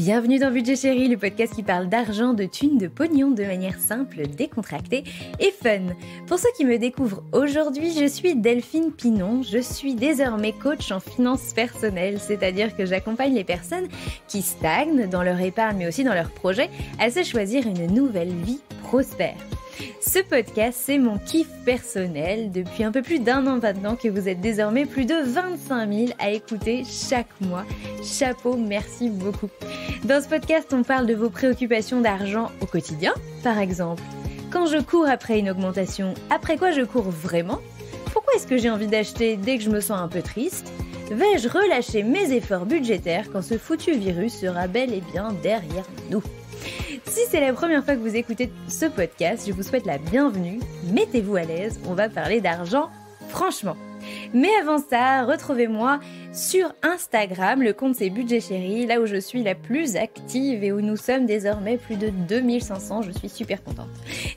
Bienvenue dans Budget Chéri, le podcast qui parle d'argent, de thunes, de pognon de manière simple, décontractée et fun. Pour ceux qui me découvrent aujourd'hui, je suis Delphine Pinon, je suis désormais coach en finances personnelles, c'est-à-dire que j'accompagne les personnes qui stagnent dans leur épargne mais aussi dans leurs projets à se choisir une nouvelle vie prospère. Ce podcast, c'est mon kiff personnel depuis un peu plus d'1 an maintenant que vous êtes désormais plus de 25 000 à écouter chaque mois. Chapeau, merci beaucoup. Dans ce podcast, on parle de vos préoccupations d'argent au quotidien, par exemple. Quand je cours après une augmentation, après quoi je cours vraiment ? Pourquoi est-ce que j'ai envie d'acheter dès que je me sens un peu triste ? Vais-je relâcher mes efforts budgétaires quand ce foutu virus sera bel et bien derrière nous ? Si c'est la première fois que vous écoutez ce podcast, je vous souhaite la bienvenue. Mettez-vous à l'aise, on va parler d'argent franchement. Mais avant ça, retrouvez-moi sur Instagram, le compte c'est Budget Chéri, là où je suis la plus active et où nous sommes désormais plus de 2500, je suis super contente.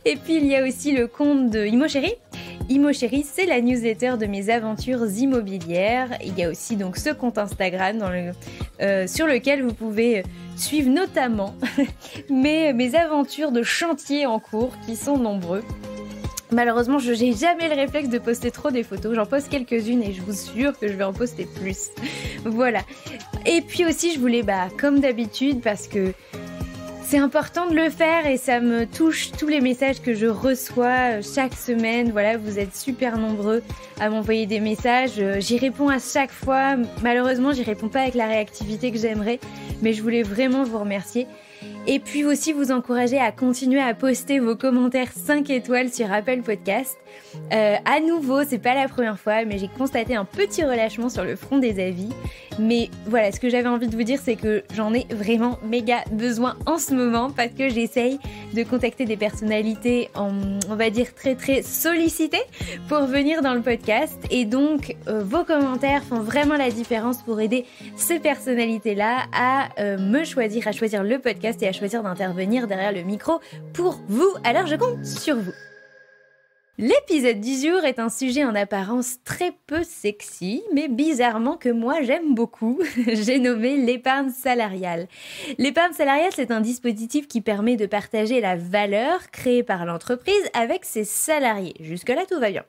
Et puis il y a aussi le compte de Imo Chéri. Imo Chéri, c'est la newsletter de mes aventures immobilières. Il y a aussi donc ce compte Instagram sur lequel vous pouvez suivre notamment mes aventures de chantier en cours qui sont nombreux. Malheureusement, je n'ai jamais le réflexe de poster trop des photos. J'en poste quelques-unes et je vous jure que je vais en poster plus. Voilà. Et puis aussi, je voulais, comme d'habitude, parce que c'est important de le faire et ça me touche tous les messages que je reçois chaque semaine. Voilà, vous êtes super nombreux à m'envoyer des messages. J'y réponds à chaque fois. Malheureusement, j'y réponds pas avec la réactivité que j'aimerais, mais je voulais vraiment vous remercier. Et puis aussi vous encourager à continuer à poster vos commentaires 5 étoiles sur Apple Podcast. À nouveau, c'est pas la première fois, mais j'ai constaté un petit relâchement sur le front des avis. Mais voilà, ce que j'avais envie de vous dire, c'est que j'en ai vraiment méga besoin en ce moment parce que j'essaye de contacter des personnalités, on va dire très très sollicitées pour venir dans le podcast. Et donc, vos commentaires font vraiment la différence pour aider ces personnalités-là à me choisir, à choisir le podcast et à choisir d'intervenir derrière le micro pour vous. Alors, je compte sur vous. L'épisode du jour est un sujet en apparence très peu sexy, mais bizarrement que moi j'aime beaucoup. J'ai nommé l'épargne salariale. L'épargne salariale, c'est un dispositif qui permet de partager la valeur créée par l'entreprise avec ses salariés. Jusque-là, tout va bien.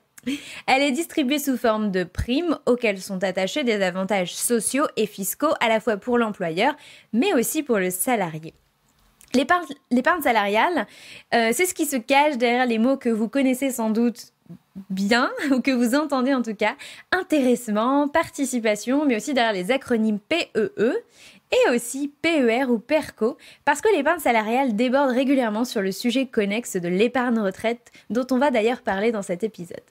Elle est distribuée sous forme de primes auxquelles sont attachés des avantages sociaux et fiscaux à la fois pour l'employeur, mais aussi pour le salarié. L'épargne salariale, c'est ce qui se cache derrière les mots que vous connaissez sans doute bien, ou que vous entendez en tout cas, intéressement, participation, mais aussi derrière les acronymes PEE et aussi PER ou PERCO, parce que l'épargne salariale déborde régulièrement sur le sujet connexe de l'épargne retraite, dont on va d'ailleurs parler dans cet épisode.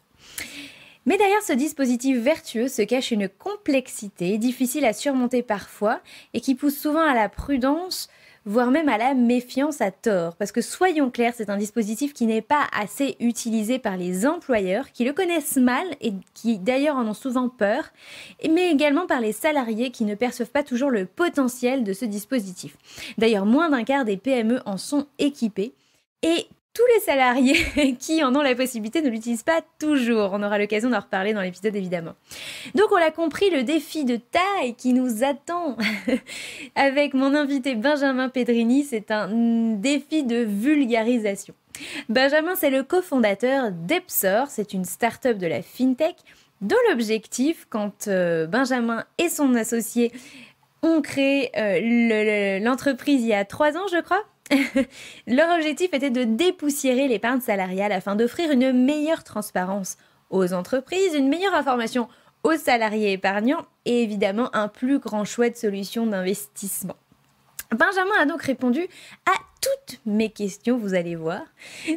Mais derrière ce dispositif vertueux se cache une complexité difficile à surmonter parfois et qui pousse souvent à la prudence, voire même à la méfiance à tort. Parce que soyons clairs, c'est un dispositif qui n'est pas assez utilisé par les employeurs, qui le connaissent mal et qui d'ailleurs en ont souvent peur, mais également par les salariés qui ne perçoivent pas toujours le potentiel de ce dispositif. D'ailleurs, moins d'un quart des PME en sont équipés. Et tous les salariés qui en ont la possibilité ne l'utilisent pas toujours. On aura l'occasion d'en reparler dans l'épisode évidemment. Donc on l'a compris, le défi de taille qui nous attend avec mon invité Benjamin Pedrini, c'est un défi de vulgarisation. Benjamin, c'est le cofondateur d'Epsor, c'est une start-up de la FinTech dont l'objectif, quand Benjamin et son associé ont créé l'entreprise il y a 3 ans, je crois, leur objectif était de dépoussiérer l'épargne salariale afin d'offrir une meilleure transparence aux entreprises, une meilleure information aux salariés épargnants et évidemment un plus grand choix de solutions d'investissement. Benjamin a donc répondu à toutes mes questions, vous allez voir.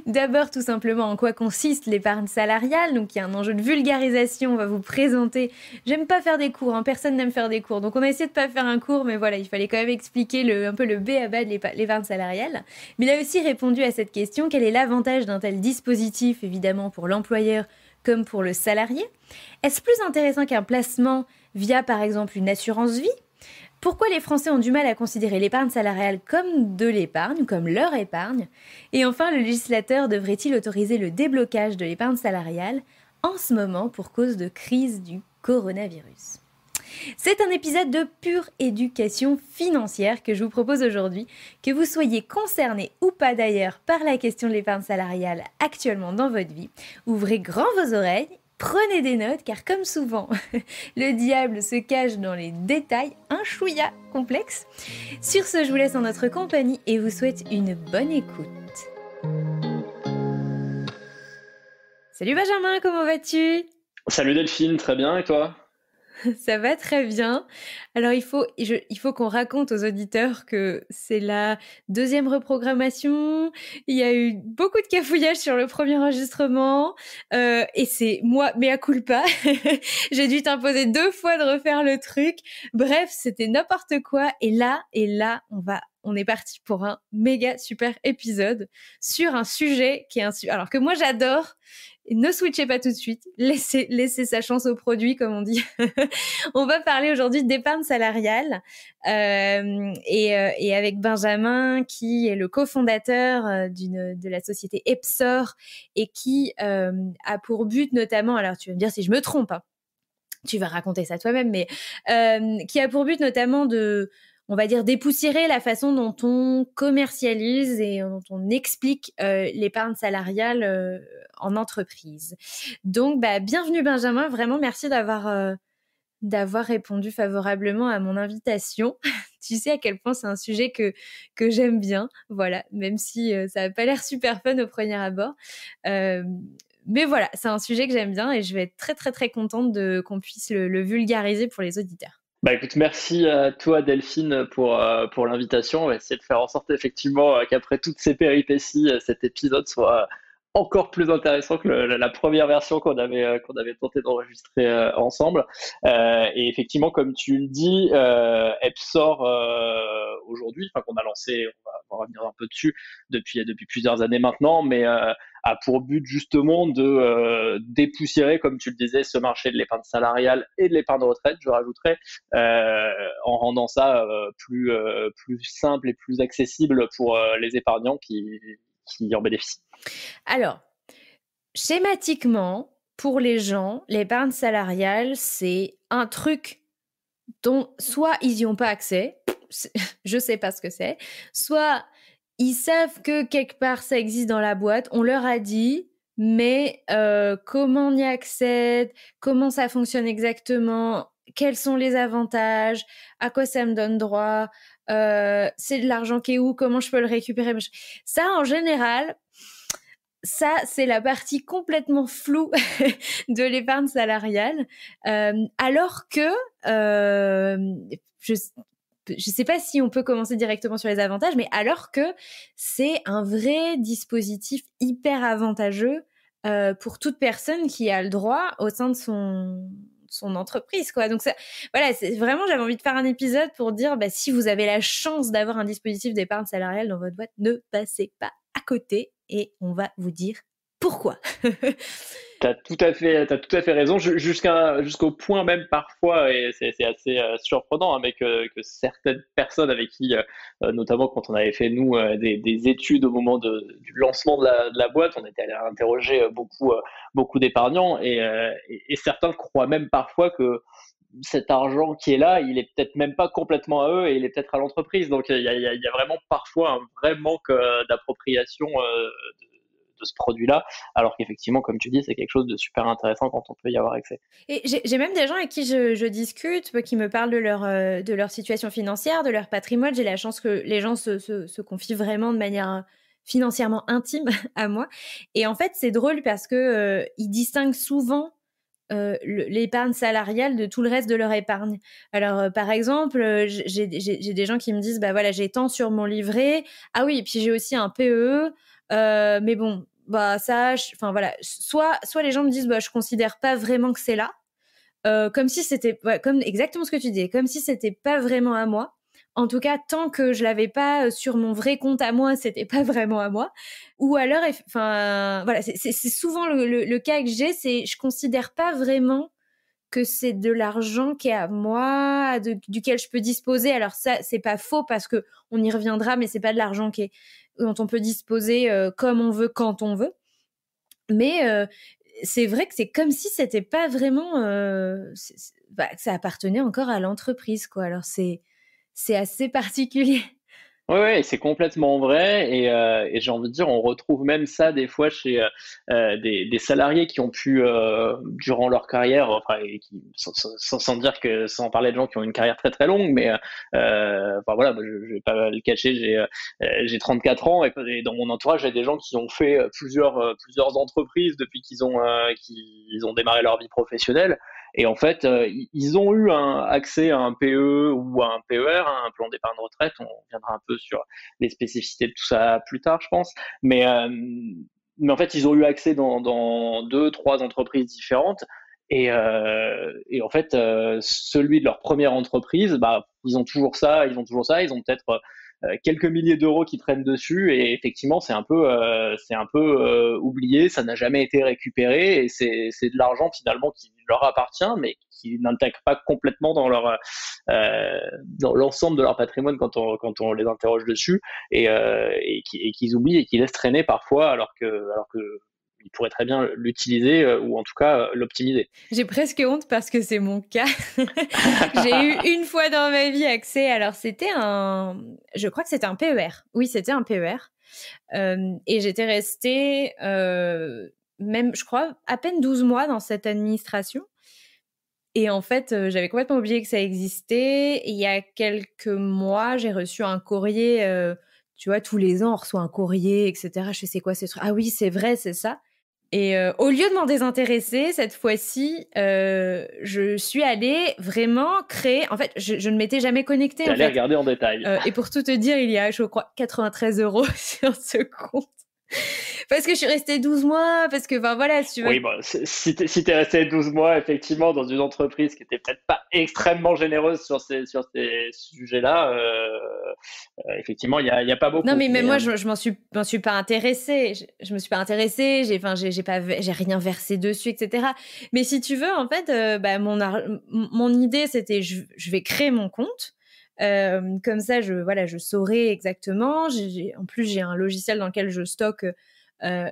D'abord, tout simplement, en quoi consiste l'épargne salariale. Donc, il y a un enjeu de vulgarisation, on va vous présenter. J'aime pas faire des cours, personne n'aime faire des cours. Donc, on a essayé de pas faire un cours, mais voilà, il fallait quand même expliquer un peu le b à bas de l'épargne salariale. Mais il a aussi répondu à cette question, quel est l'avantage d'un tel dispositif, évidemment, pour l'employeur comme pour le salarié ? Est-ce plus intéressant qu'un placement via, par exemple, une assurance vie ? Pourquoi les Français ont du mal à considérer l'épargne salariale comme de l'épargne, comme leur épargne ? Et enfin, le législateur devrait-il autoriser le déblocage de l'épargne salariale en ce moment pour cause de crise du coronavirus ? C'est un épisode de pure éducation financière que je vous propose aujourd'hui. Que vous soyez concerné ou pas d'ailleurs par la question de l'épargne salariale actuellement dans votre vie, ouvrez grand vos oreilles, prenez des notes car comme souvent, le diable se cache dans les détails un chouïa complexe. Sur ce, je vous laisse en notre compagnie et vous souhaite une bonne écoute. Salut Benjamin, comment vas-tu ? Salut Delphine, très bien, et toi? Ça va très bien. Alors, il faut qu'on raconte aux auditeurs que c'est la deuxième reprogrammation. Il y a eu beaucoup de cafouillage sur le premier enregistrement. Et c'est moi, mea culpa. J'ai dû t'imposer 2 fois de refaire le truc. Bref, c'était n'importe quoi. Et là, on est parti pour un méga super épisode sur un sujet alors que moi j'adore. Ne switchez pas tout de suite, laissez sa chance au produit, comme on dit. On va parler aujourd'hui d'épargne salariale et avec Benjamin, qui est le cofondateur de la société Epsor et qui a pour but notamment, alors tu vas me dire si je me trompe, hein, tu vas raconter ça toi-même, mais qui a pour but notamment on va dire, dépoussiérer la façon dont on commercialise et dont on explique l'épargne salariale en entreprise. Donc, bienvenue Benjamin, vraiment merci d'avoir répondu favorablement à mon invitation. Tu sais à quel point c'est un sujet que j'aime bien, voilà, même si ça n'a pas l'air super fun au premier abord. Mais voilà, c'est un sujet que j'aime bien et je vais être très très très contente qu'on puisse le vulgariser pour les auditeurs. Bah écoute, merci à toi Delphine pour l'invitation. On va essayer de faire en sorte effectivement qu'après toutes ces péripéties, cet épisode soit encore plus intéressant que la première version qu'on avait tenté d'enregistrer ensemble. Et effectivement, comme tu le dis, Epsor aujourd'hui, enfin qu'on a lancé, on va revenir un peu dessus depuis plusieurs années maintenant, mais a pour but justement de dépoussiérer, comme tu le disais, ce marché de l'épargne salariale et de l'épargne de retraite, je rajouterais, en rendant ça plus simple et plus accessible pour les épargnants qui en bénéficient. Alors, schématiquement, pour les gens, l'épargne salariale, c'est un truc dont soit ils n'y ont pas accès, je sais pas ce que c'est, soit ils savent que quelque part ça existe dans la boîte, on leur a dit, mais comment on y accède, comment ça fonctionne exactement, quels sont les avantages, à quoi ça me donne droit, c'est de l'argent qui est où, comment je peux le récupérer. Ça, en général, ça, c'est la partie complètement floue de l'épargne salariale, alors que je sais pas si on peut commencer directement sur les avantages, mais alors que c'est un vrai dispositif hyper avantageux pour toute personne qui a le droit au sein de son entreprise, quoi. Donc ça, voilà, c'est vraiment, j'avais envie de faire un épisode pour dire, si vous avez la chance d'avoir un dispositif d'épargne salariale dans votre boîte, ne passez pas à côté et on va vous dire pourquoi. T'as tout à fait raison, jusqu'au point même parfois, et c'est assez surprenant, hein, mais que certaines personnes avec qui, notamment quand on avait fait nous des études au moment du lancement de la boîte, on était allé interroger beaucoup d'épargnants et certains croient même parfois que cet argent qui est là, il est peut-être même pas complètement à eux et il est peut-être à l'entreprise. Donc il y a vraiment parfois un vrai manque d'appropriation de ce produit-là, alors qu'effectivement, comme tu dis, c'est quelque chose de super intéressant quand on peut y avoir accès. Et j'ai même des gens avec qui je discute, qui me parlent de leur situation financière, de leur patrimoine. J'ai la chance que les gens se confient vraiment de manière financièrement intime à moi. Et en fait, c'est drôle parce que ils distinguent souvent l'épargne salariale de tout le reste de leur épargne. Alors, par exemple, j'ai des gens qui me disent, voilà, j'ai tant sur mon livret. Ah oui, et puis j'ai aussi un PEE. Mais bon, ça, enfin voilà, soit les gens me disent, je considère pas vraiment que c'est là, comme si c'était, comme exactement ce que tu dis, comme si c'était pas vraiment à moi. En tout cas, tant que je l'avais pas sur mon vrai compte à moi, c'était pas vraiment à moi. Ou alors, enfin voilà, c'est souvent le cas que j'ai, c'est je considère pas vraiment que c'est de l'argent qui est à moi, duquel je peux disposer. Alors ça, c'est pas faux parce que on y reviendra, mais c'est pas de l'argent dont on peut disposer comme on veut, quand on veut. Mais c'est vrai que c'est comme si c'était pas vraiment, que ça appartenait encore à l'entreprise, quoi. Alors c'est assez particulier. Ouais, ouais, c'est complètement vrai et j'ai envie de dire, on retrouve même ça des fois chez des salariés qui ont pu, durant leur carrière, enfin, et qui, sans dire que, sans parler de gens qui ont une carrière très très longue, mais enfin voilà, moi, je vais pas le cacher, j'ai 34 ans et dans mon entourage, j'ai des gens qui ont fait plusieurs entreprises depuis qu'ils ont démarré leur vie professionnelle. Et en fait, ils ont eu accès à un PE ou à un PER, hein, un plan d'épargne retraite. On viendra un peu sur les spécificités de tout ça plus tard, je pense. Mais en fait, ils ont eu accès dans deux, trois entreprises différentes. Et en fait, celui de leur première entreprise, bah, ils ont toujours ça, ils ont toujours ça. Ils ont peut-être quelques milliers d'euros qui traînent dessus et effectivement c'est un peu oublié, ça n'a jamais été récupéré et c'est de l'argent finalement qui leur appartient mais qui n'intègre pas complètement dans l'ensemble de leur patrimoine quand on les interroge dessus et qu'ils oublient et qu'ils laissent traîner parfois alors que ils pourraient très bien l'utiliser ou en tout cas l'optimiser. J'ai presque honte parce que c'est mon cas. J'ai eu une fois dans ma vie accès, alors je crois que c'était un PER. Oui, c'était un PER. Et j'étais restée, même, je crois, à peine 12 mois dans cette administration. Et en fait, j'avais complètement oublié que ça existait. Et il y a quelques mois, j'ai reçu un courrier, tu vois, tous les ans, on reçoit un courrier, etc. Je sais c'est quoi ce truc. Ah oui, c'est vrai, c'est ça. Et au lieu de m'en désintéresser, cette fois-ci, je suis allée vraiment créer... En fait, je ne m'étais jamais connectée. Tu allais regarder en détail. Et pour tout te dire, il y a, je crois, 93 € sur ce compte. Parce que je suis restée 12 mois, parce que, enfin voilà, si tu veux... Oui, bon, si t'es resté 12 mois, effectivement, dans une entreprise qui était peut-être pas extrêmement généreuse sur ces sujets-là, effectivement, il y a pas beaucoup. Non, mais même moi, je m'en suis pas intéressée. Je me suis pas intéressée. J'ai rien versé dessus, etc. Mais si tu veux, en fait, mon idée, c'était, je vais créer mon compte. Comme ça, je saurai exactement. En plus, j'ai un logiciel dans lequel je stocke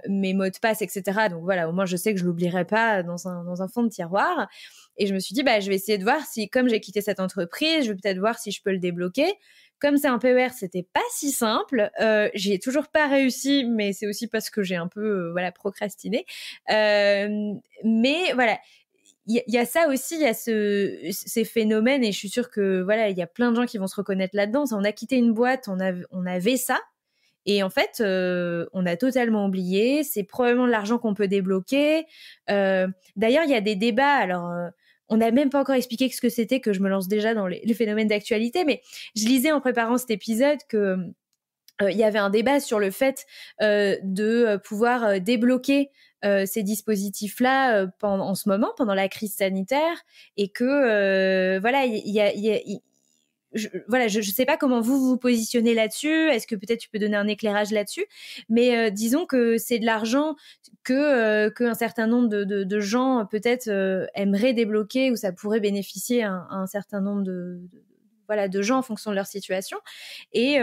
mes mots de passe, etc. Donc voilà, au moins, je sais que je l'oublierai pas dans un fond de tiroir. Et je me suis dit, je vais essayer de voir si, comme j'ai quitté cette entreprise, je vais peut-être voir si je peux le débloquer. Comme c'est un PER, c'était pas si simple. J'y ai toujours pas réussi, mais c'est aussi parce que j'ai un peu procrastiné. Mais voilà, il y a ça aussi, il y a ces phénomènes, et je suis sûre que voilà, il y a plein de gens qui vont se reconnaître là-dedans. On a quitté une boîte, on avait ça, et en fait, on a totalement oublié. C'est probablement de l'argent qu'on peut débloquer. D'ailleurs, il y a des débats. Alors, on n'a même pas encore expliqué ce que c'était, que je me lance déjà dans les phénomènes d'actualité, mais je lisais en préparant cet épisode que il y avait un débat sur le fait de pouvoir débloquer ces dispositifs-là en ce moment, pendant la crise sanitaire, et que voilà, je sais pas comment vous vous positionnez là-dessus. Est-ce que peut-être tu peux donner un éclairage là-dessus? Mais disons que c'est de l'argent qu'un certain nombre de gens peut-être aimeraient débloquer, ou ça pourrait bénéficier à un certain nombre de gens en fonction de leur situation. Et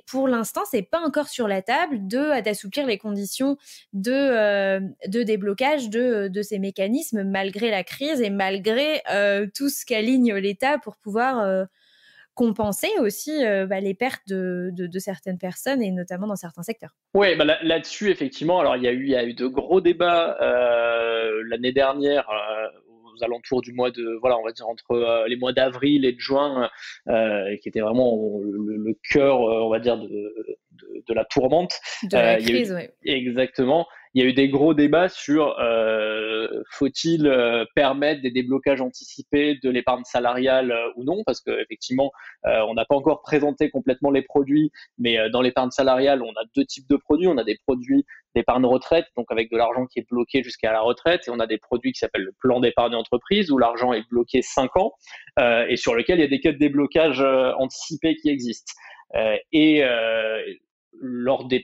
pour l'instant, c'est pas encore sur la table d'assouplir les conditions de déblocage de ces mécanismes, malgré la crise et malgré tout ce qu'aligne l'État pour pouvoir compenser aussi les pertes de certaines personnes, et notamment dans certains secteurs. Oui, là-dessus, effectivement, alors il y a eu de gros débats l'année dernière aux alentours du mois de, voilà, on va dire entre les mois d'avril et de juin, qui était vraiment le cœur, on va dire, de la tourmente. De la crise, oui. Exactement. Il y a eu des gros débats sur faut-il permettre des déblocages anticipés de l'épargne salariale ou non, parce qu'effectivement, on n'a pas encore présenté complètement les produits, mais dans l'épargne salariale, on a deux types de produits. On a des produits d'épargne retraite, donc avec de l'argent qui est bloqué jusqu'à la retraite, et on a des produits qui s'appellent le plan d'épargne entreprise, où l'argent est bloqué 5 ans, et sur lequel il y a des cas de déblocage anticipés qui existent. Lors de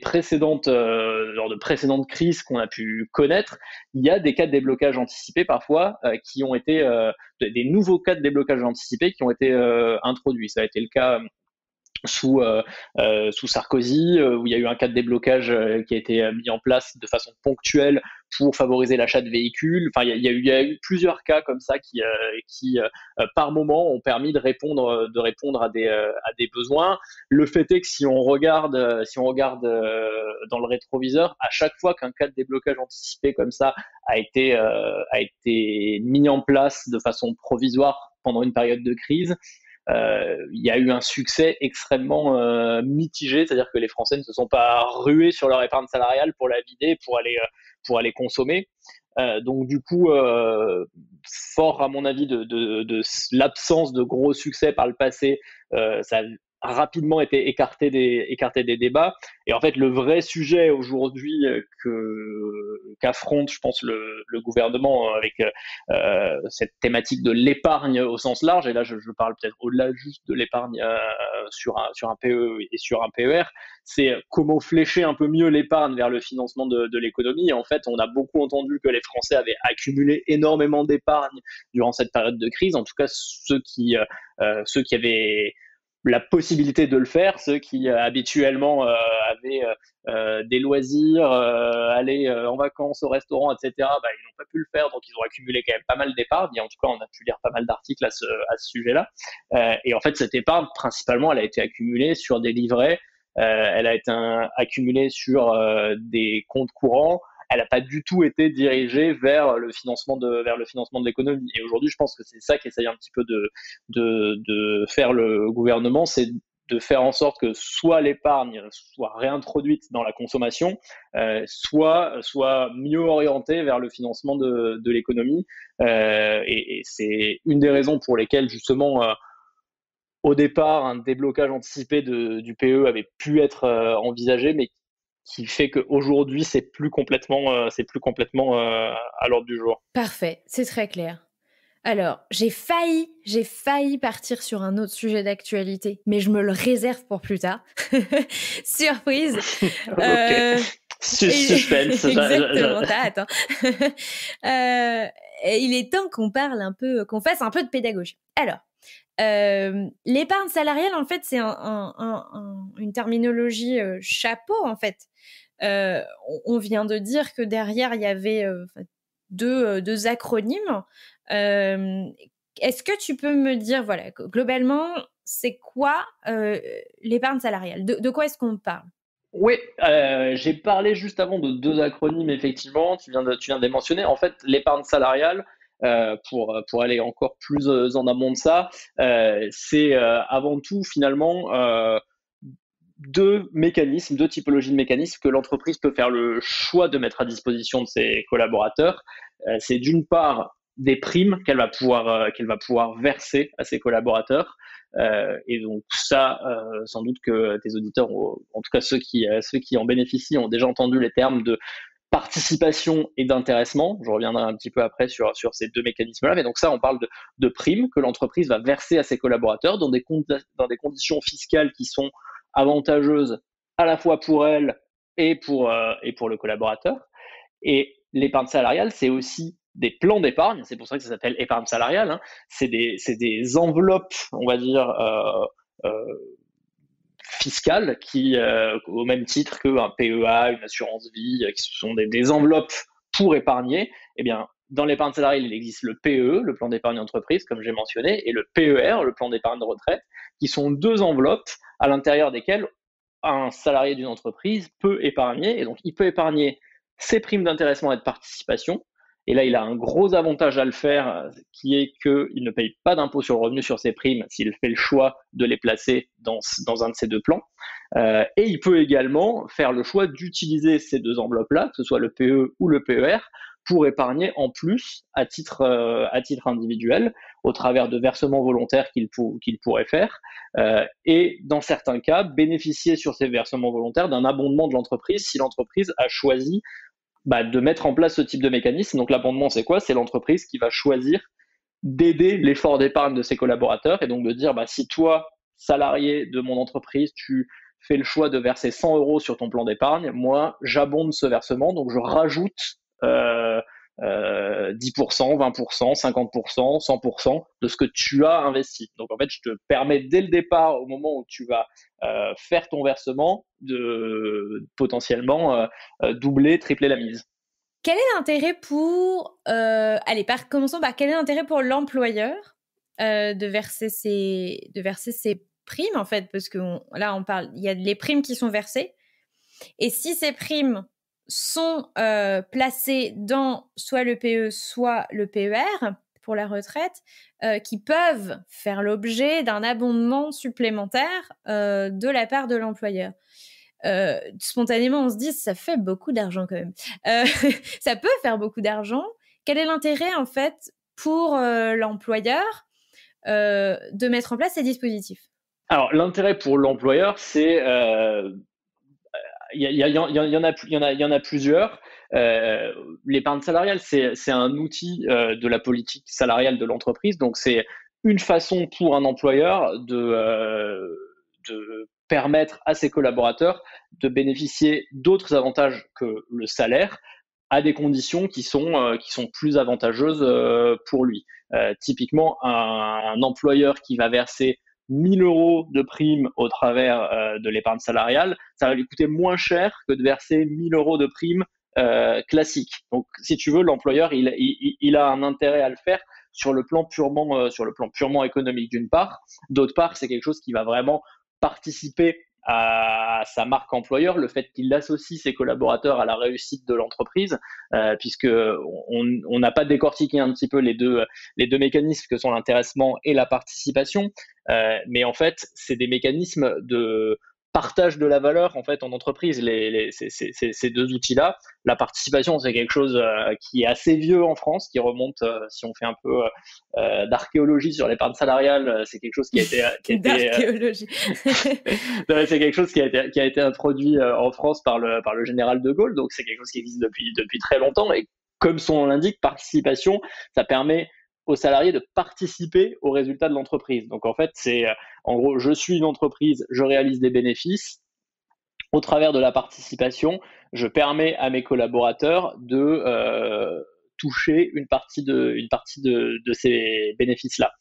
précédentes crises qu'on a pu connaître, il y a des cas de déblocage anticipé parfois qui ont été des nouveaux cas de déblocage anticipé qui ont été introduits. Ça a été le cas sous Sarkozy, où il y a eu un cas de déblocage qui a été mis en place de façon ponctuelle pour favoriser l'achat de véhicules. Enfin, il y a eu plusieurs cas comme ça qui par moment, ont permis de répondre à des besoins. Le fait est que si on regarde dans le rétroviseur, à chaque fois qu'un cas de déblocage anticipé comme ça a été mis en place de façon provisoire pendant une période de crise, il y a eu un succès extrêmement mitigé, c'est-à-dire que les Français ne se sont pas rués sur leur épargne salariale pour la vider, pour aller consommer. Donc du coup, fort à mon avis de l'absence de gros succès par le passé, ça a rapidement été écarté des débats. Et en fait, le vrai sujet aujourd'hui qu'affronte, je pense, le gouvernement avec cette thématique de l'épargne au sens large, et là je parle peut-être au-delà juste de l'épargne sur un PE et sur un PER, c'est comment flécher un peu mieux l'épargne vers le financement de l'économie. Et en fait, on a beaucoup entendu que les Français avaient accumulé énormément d'épargne durant cette période de crise, en tout cas ceux qui avaient la possibilité de le faire, ceux qui habituellement avaient des loisirs, aller en vacances au restaurant, etc., bah, ils n'ont pas pu le faire, donc ils ont accumulé quand même pas mal d'épargne, et en tout cas on a pu lire pas mal d'articles à ce sujet-là. Et en fait cette épargne, principalement, elle a été accumulée sur des livrets, elle a été accumulée sur des comptes courants, elle n'a pas du tout été dirigée vers le financement de l'économie. Et aujourd'hui, je pense que c'est ça qu'essaye un petit peu de faire le gouvernement, c'est de faire en sorte que soit l'épargne soit réintroduite dans la consommation, soit mieux orientée vers le financement de l'économie. Et c'est une des raisons pour lesquelles, justement, au départ, un déblocage anticipé du PE avait pu être envisagé, mais qui fait qu'aujourd'hui, c'est plus complètement à l'ordre du jour. Parfait, c'est très clair. Alors, j'ai failli partir sur un autre sujet d'actualité, mais je me le réserve pour plus tard. Surprise. Ok. Suspense. Exactement, attends. Il est temps qu'on fasse un peu de pédagogie. Alors, l'épargne salariale, en fait, c'est une terminologie chapeau, en fait. On vient de dire que derrière, il y avait deux acronymes. Est-ce que tu peux me dire, voilà, globalement, c'est quoi l'épargne salariale ? De quoi est-ce qu'on parle ? Oui, j'ai parlé juste avant de deux acronymes, effectivement, tu viens de les mentionner. En fait, l'épargne salariale, pour aller encore plus en amont de ça, c'est avant tout, finalement, deux typologies de mécanismes que l'entreprise peut faire le choix de mettre à disposition de ses collaborateurs. C'est d'une part des primes qu'elle va pouvoir verser à ses collaborateurs. Et donc ça, sans doute que tes auditeurs, en tout cas ceux qui en bénéficient, ont déjà entendu les termes de participation et d'intéressement. Je reviendrai un petit peu après sur ces deux mécanismes-là. Mais donc ça, on parle de primes que l'entreprise va verser à ses collaborateurs dans des conditions fiscales qui sont avantageuses à la fois pour elle et pour le collaborateur. Et l'épargne salariale, c'est aussi des plans d'épargne, c'est pour ça que ça s'appelle épargne salariale, hein. C'est des enveloppes, on va dire, fiscales qui, au même titre qu'un PEA, une assurance vie, qui sont des enveloppes pour épargner. Eh bien, dans l'épargne salariale, il existe le PE, le plan d'épargne entreprise, comme j'ai mentionné, et le PER, le plan d'épargne de retraite, qui sont deux enveloppes à l'intérieur desquelles un salarié d'une entreprise peut épargner. Et donc, il peut épargner ses primes d'intéressement et de participation. Et là, il a un gros avantage à le faire, qui est qu'il ne paye pas d'impôt sur le revenu sur ses primes s'il fait le choix de les placer dans un de ces deux plans. Et il peut également faire le choix d'utiliser ces deux enveloppes-là, que ce soit le PE ou le PER, pour épargner en plus à titre individuel, au travers de versements volontaires qu'il pourrait faire, et dans certains cas, bénéficier sur ces versements volontaires d'un abondement de l'entreprise si l'entreprise a choisi de mettre en place ce type de mécanisme. Donc l'abondement, c'est quoi ? C'est l'entreprise qui va choisir d'aider l'effort d'épargne de ses collaborateurs, et donc de dire, si toi, salarié de mon entreprise, tu fais le choix de verser 100 € sur ton plan d'épargne, moi, j'abonde ce versement, donc je rajoute 10%, 20%, 50%, 100% de ce que tu as investi. Donc en fait, je te permets dès le départ, au moment où tu vas faire ton versement, de potentiellement doubler, tripler la mise. Quel est l'intérêt pour... commençons par quel est l'intérêt pour l'employeur de verser ces primes, en fait, parce que là, on parle, il y a les primes qui sont versées, et si ces primes sont placées dans soit le PE, soit le PER pour la retraite, qui peuvent faire l'objet d'un abondement supplémentaire de la part de l'employeur. Spontanément, on se dit, ça fait beaucoup d'argent quand même. Ça peut faire beaucoup d'argent. Quel est l'intérêt, en fait, pour l'employeur de mettre en place ces dispositifs? Alors, l'intérêt pour l'employeur, c'est... il y en a plusieurs. L'épargne salariale, c'est un outil de la politique salariale de l'entreprise. Donc, c'est une façon pour un employeur de permettre à ses collaborateurs de bénéficier d'autres avantages que le salaire à des conditions qui sont plus avantageuses pour lui. Typiquement, un employeur qui va verser 1 000 euros de prime au travers de l'épargne salariale, ça va lui coûter moins cher que de verser 1 000 euros de prime classique. Donc, si tu veux, l'employeur, il a un intérêt à le faire sur le plan purement économique d'une part. D'autre part, c'est quelque chose qui va vraiment participer à sa marque employeur, le fait qu'il associe ses collaborateurs à la réussite de l'entreprise, puisque on n'a pas décortiqué un petit peu les deux mécanismes que sont l'intéressement et la participation, mais en fait, c'est des mécanismes de partage de la valeur en fait en entreprise, ces deux outils-là. La participation, c'est quelque chose qui est assez vieux en France, qui remonte, si on fait un peu d'archéologie sur l'épargne salariale, c'est quelque chose qui a été d'archéologie. c'est quelque chose qui a été introduit en France par le général de Gaulle, donc c'est quelque chose qui existe depuis très longtemps, et comme son nom l'indique, participation, ça permet aux salariés de participer aux résultats de l'entreprise. Donc en fait, c'est en gros, je suis une entreprise, je réalise des bénéfices. Au travers de la participation, je permets à mes collaborateurs de toucher une partie de ces bénéfices-là.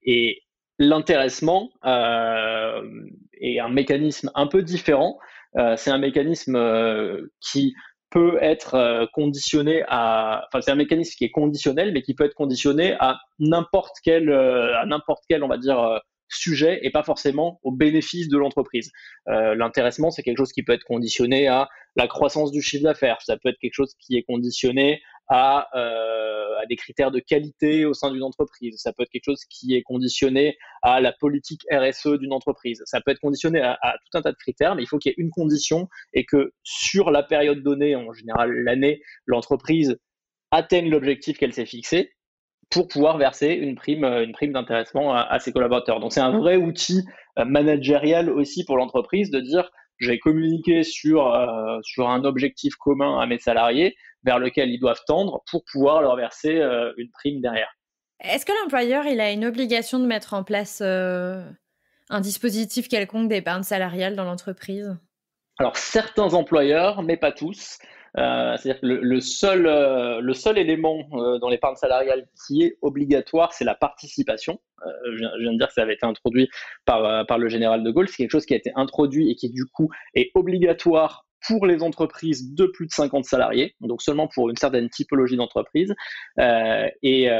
Et l'intéressement est un mécanisme un peu différent. C'est un mécanisme qui peut être conditionné enfin, c'est un mécanisme qui est conditionnel, mais qui peut être conditionné à n'importe quel, on va dire, sujet et pas forcément au bénéfice de l'entreprise. L'intéressement, c'est quelque chose qui peut être conditionné à la croissance du chiffre d'affaires. Ça peut être quelque chose qui est conditionné à des critères de qualité au sein d'une entreprise. Ça peut être quelque chose qui est conditionné à la politique RSE d'une entreprise. Ça peut être conditionné à tout un tas de critères, mais il faut qu'il y ait une condition et que sur la période donnée, en général l'année, l'entreprise atteigne l'objectif qu'elle s'est fixé pour pouvoir verser une prime d'intéressement à ses collaborateurs. Donc c'est un vrai outil managérial aussi pour l'entreprise de dire je vais communiquer sur un objectif commun à mes salariés vers lequel ils doivent tendre pour pouvoir leur verser une prime derrière. Est-ce que l'employeur il a une obligation de mettre en place un dispositif quelconque d'épargne salariale dans l'entreprise? Alors certains employeurs, mais pas tous. C'est-à-dire que le seul élément dans l'épargne salariale qui est obligatoire, c'est la participation. Je viens de dire que ça avait été introduit par le général de Gaulle. C'est quelque chose qui a été introduit et qui du coup est obligatoire pour les entreprises de plus de 50 salariés, donc seulement pour une certaine typologie d'entreprise. Et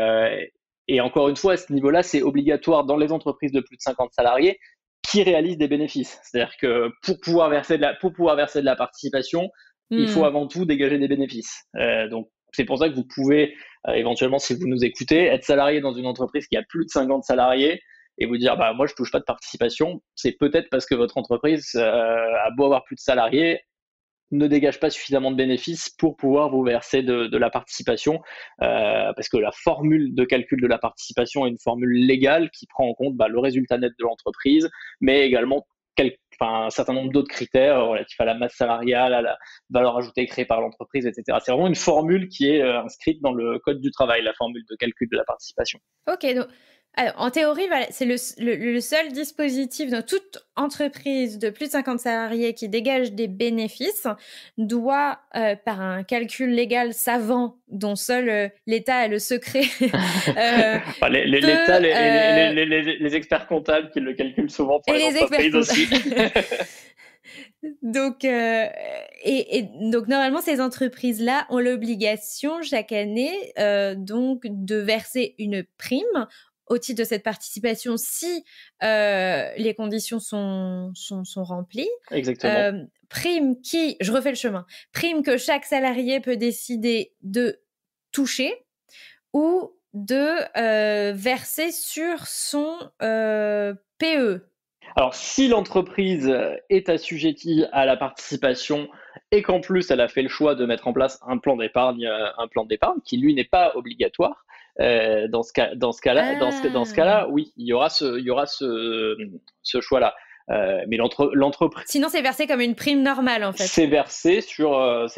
encore une fois, à ce niveau-là, c'est obligatoire dans les entreprises de plus de 50 salariés qui réalisent des bénéfices. C'est-à-dire que pour pouvoir verser de la participation, il faut avant tout dégager des bénéfices. Donc, c'est pour ça que vous pouvez, éventuellement, si vous nous écoutez, être salarié dans une entreprise qui a plus de 50 salariés et vous dire, bah, moi, je touche pas de participation. C'est peut-être parce que votre entreprise a beau avoir plus de salariés, ne dégage pas suffisamment de bénéfices pour pouvoir vous verser de la participation, parce que la formule de calcul de la participation est une formule légale qui prend en compte le résultat net de l'entreprise, mais également un certain nombre d'autres critères relatifs à la masse salariale, à la valeur ajoutée créée par l'entreprise, etc. C'est vraiment une formule qui est inscrite dans le code du travail, la formule de calcul de la participation. Ok, donc alors, en théorie, voilà, c'est le seul dispositif dans toute entreprise de plus de 50 salariés qui dégage des bénéfices doit, par un calcul légal savant dont seul l'État a le secret, L'État, les experts comptables qui le calculent souvent pour les entreprises aussi. Donc, donc normalement, ces entreprises-là ont l'obligation chaque année donc de verser une prime au titre de cette participation si les conditions sont remplies. Exactement. Prime qui, je refais le chemin, prime que chaque salarié peut décider de toucher ou de verser sur son PE. Alors, si l'entreprise est assujettie à la participation et qu'en plus elle a fait le choix de mettre en place un plan d'épargne qui lui n'est pas obligatoire, dans ce cas-là, oui, il y aura ce choix-là. Mais l'entreprise. Sinon, c'est versé comme une prime normale, en fait. C'est versé sur la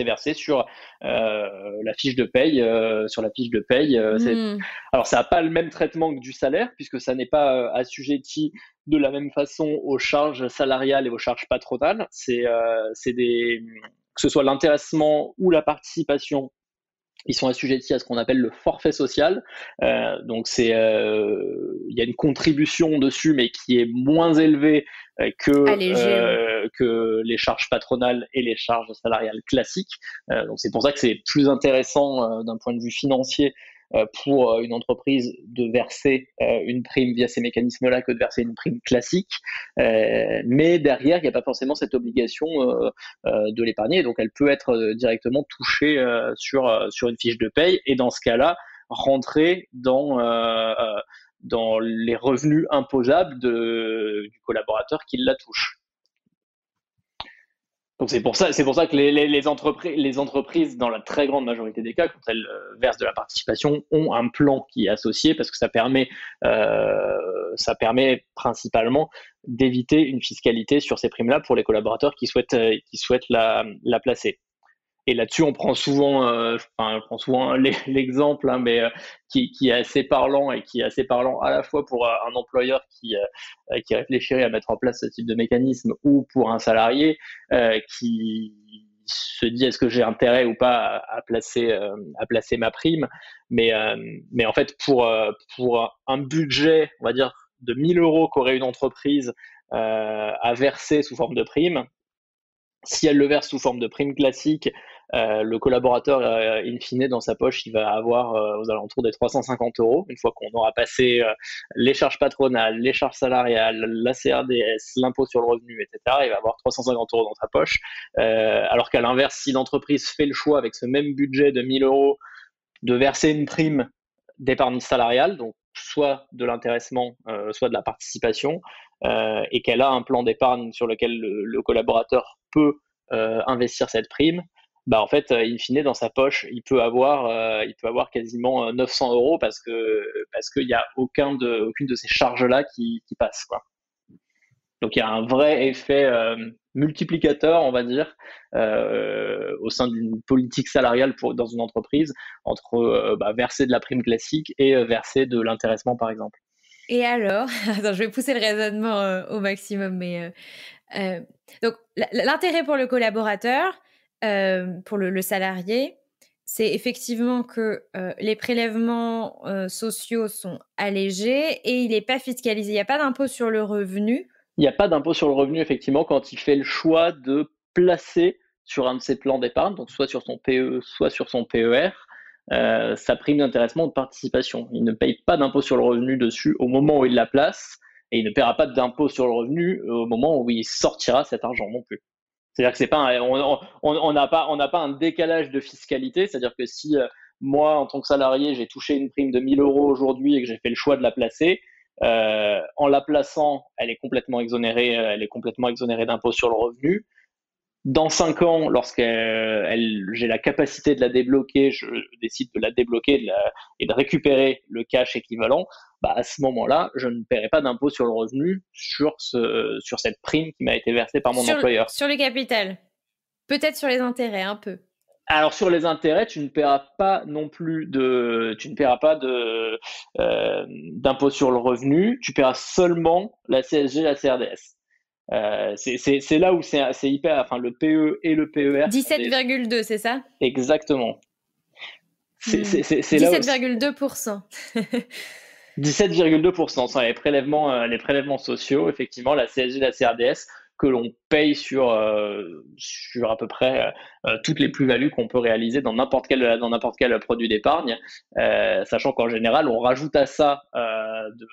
fiche de paye, Alors, ça n'a pas le même traitement que du salaire, puisque ça n'est pas assujetti de la même façon aux charges salariales et aux charges patronales. Que ce soit l'intéressement ou la participation, ils sont assujettis à ce qu'on appelle le forfait social. Donc il y a une contribution dessus, mais qui est moins élevée que les charges patronales et les charges salariales classiques. Donc c'est pour ça que c'est plus intéressant d'un point de vue financier pour une entreprise de verser une prime via ces mécanismes-là que de verser une prime classique. Mais derrière, il n'y a pas forcément cette obligation de l'épargner. Donc, elle peut être directement touchée sur une fiche de paye. Et dans ce cas-là, rentrer dans les revenus imposables du collaborateur qui la touche. Donc c'est pour ça que les entreprises, dans la très grande majorité des cas, quand elles versent de la participation, ont un plan qui est associé, parce que ça permet principalement d'éviter une fiscalité sur ces primes-là pour les collaborateurs qui souhaitent la placer. Et là-dessus, on prend souvent l'exemple, mais qui est assez parlant, et qui est assez parlant à la fois pour un employeur qui réfléchirait à mettre en place ce type de mécanisme, ou pour un salarié qui se dit est-ce que j'ai intérêt ou pas à placer ma prime. Mais en fait, pour un budget, on va dire, de 1 000 € qu'aurait une entreprise à verser sous forme de prime, si elle le verse sous forme de prime classique, le collaborateur, in fine, dans sa poche, il va avoir aux alentours des 350 €, une fois qu'on aura passé les charges patronales, les charges salariales, la CRDS, l'impôt sur le revenu, etc. Il va avoir 350 € dans sa poche. Alors qu'à l'inverse, si l'entreprise fait le choix, avec ce même budget de 1 000 € de verser une prime d'épargne salariale, donc soit de l'intéressement, soit de la participation, et qu'elle a un plan d'épargne sur lequel le collaborateur peut investir cette prime, en fait, in fine, dans sa poche, il peut avoir quasiment 900 € parce qu'il n'y a aucune de ces charges-là qui passe, quoi. Donc il y a un vrai effet multiplicateur, on va dire, au sein d'une politique salariale dans une entreprise, entre verser de la prime classique et verser de l'intéressement, par exemple. Et alors, attends, je vais pousser le raisonnement au maximum, mais donc l'intérêt pour le collaborateur, pour le salarié, c'est effectivement que les prélèvements sociaux sont allégés et il n'est pas fiscalisé. Il n'y a pas d'impôt sur le revenu. Il n'y a pas d'impôt sur le revenu, effectivement, quand il fait le choix de placer sur un de ses plans d'épargne, donc soit sur son PE, soit sur son PER, sa prime d'intéressement ou de participation. Il ne paye pas d'impôt sur le revenu dessus au moment où il la place, et il ne paiera pas d'impôt sur le revenu au moment où il sortira cet argent non plus. C'est-à-dire que c'est pas on n'a pas un décalage de fiscalité. C'est-à-dire que si moi, en tant que salarié, j'ai touché une prime de 1 000 € aujourd'hui et que j'ai fait le choix de la placer, en la plaçant, elle est complètement exonérée d'impôt sur le revenu. Dans 5 ans, j'ai la capacité de la débloquer, je décide de la débloquer et de récupérer le cash équivalent, bah à ce moment-là, je ne paierai pas d'impôt sur le revenu sur cette prime qui m'a été versée par mon employeur. Sur le capital. Peut-être sur les intérêts, un peu. Alors sur les intérêts, tu ne paieras pas non plus d'impôt sur le revenu, tu paieras seulement la CSG et la CRDS. C'est là où c'est hyper, enfin le PE et le PER sont 17,2, c'est ça? exactement. C'est là où 17,2%. 17,2% sont les prélèvements sociaux, effectivement, la CSG et la CRDS que l'on paye sur à peu près toutes les plus-values qu'on peut réaliser dans n'importe quel produit d'épargne, sachant qu'en général, on rajoute à ça de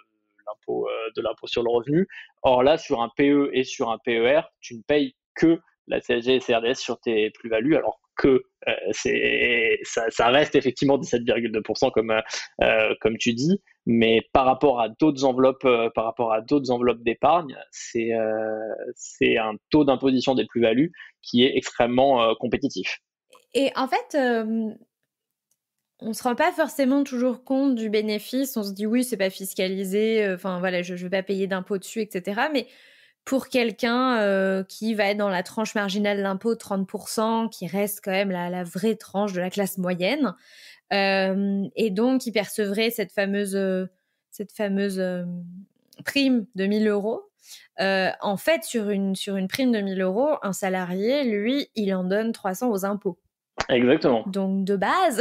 l'impôt sur le revenu. Or là, sur un PE et sur un PER, tu ne payes que la CSG et CRDS sur tes plus-values, alors que ça reste effectivement 17,2% comme tu dis, mais par rapport à d'autres enveloppes, d'épargne, c'est un taux d'imposition des plus-values qui est extrêmement compétitif. Et en fait, on se rend pas forcément toujours compte du bénéfice. On se dit oui, c'est pas fiscalisé. Enfin voilà, je vais pas payer d'impôt dessus, etc. Mais pour quelqu'un qui va être dans la tranche marginale d'impôt de 30%, qui reste quand même la vraie tranche de la classe moyenne, et donc qui percevrait cette fameuse prime de 1 000 euros. En fait, sur une prime de 1 000 euros, un salarié, lui, il en donne 300 aux impôts. Exactement. Donc de base,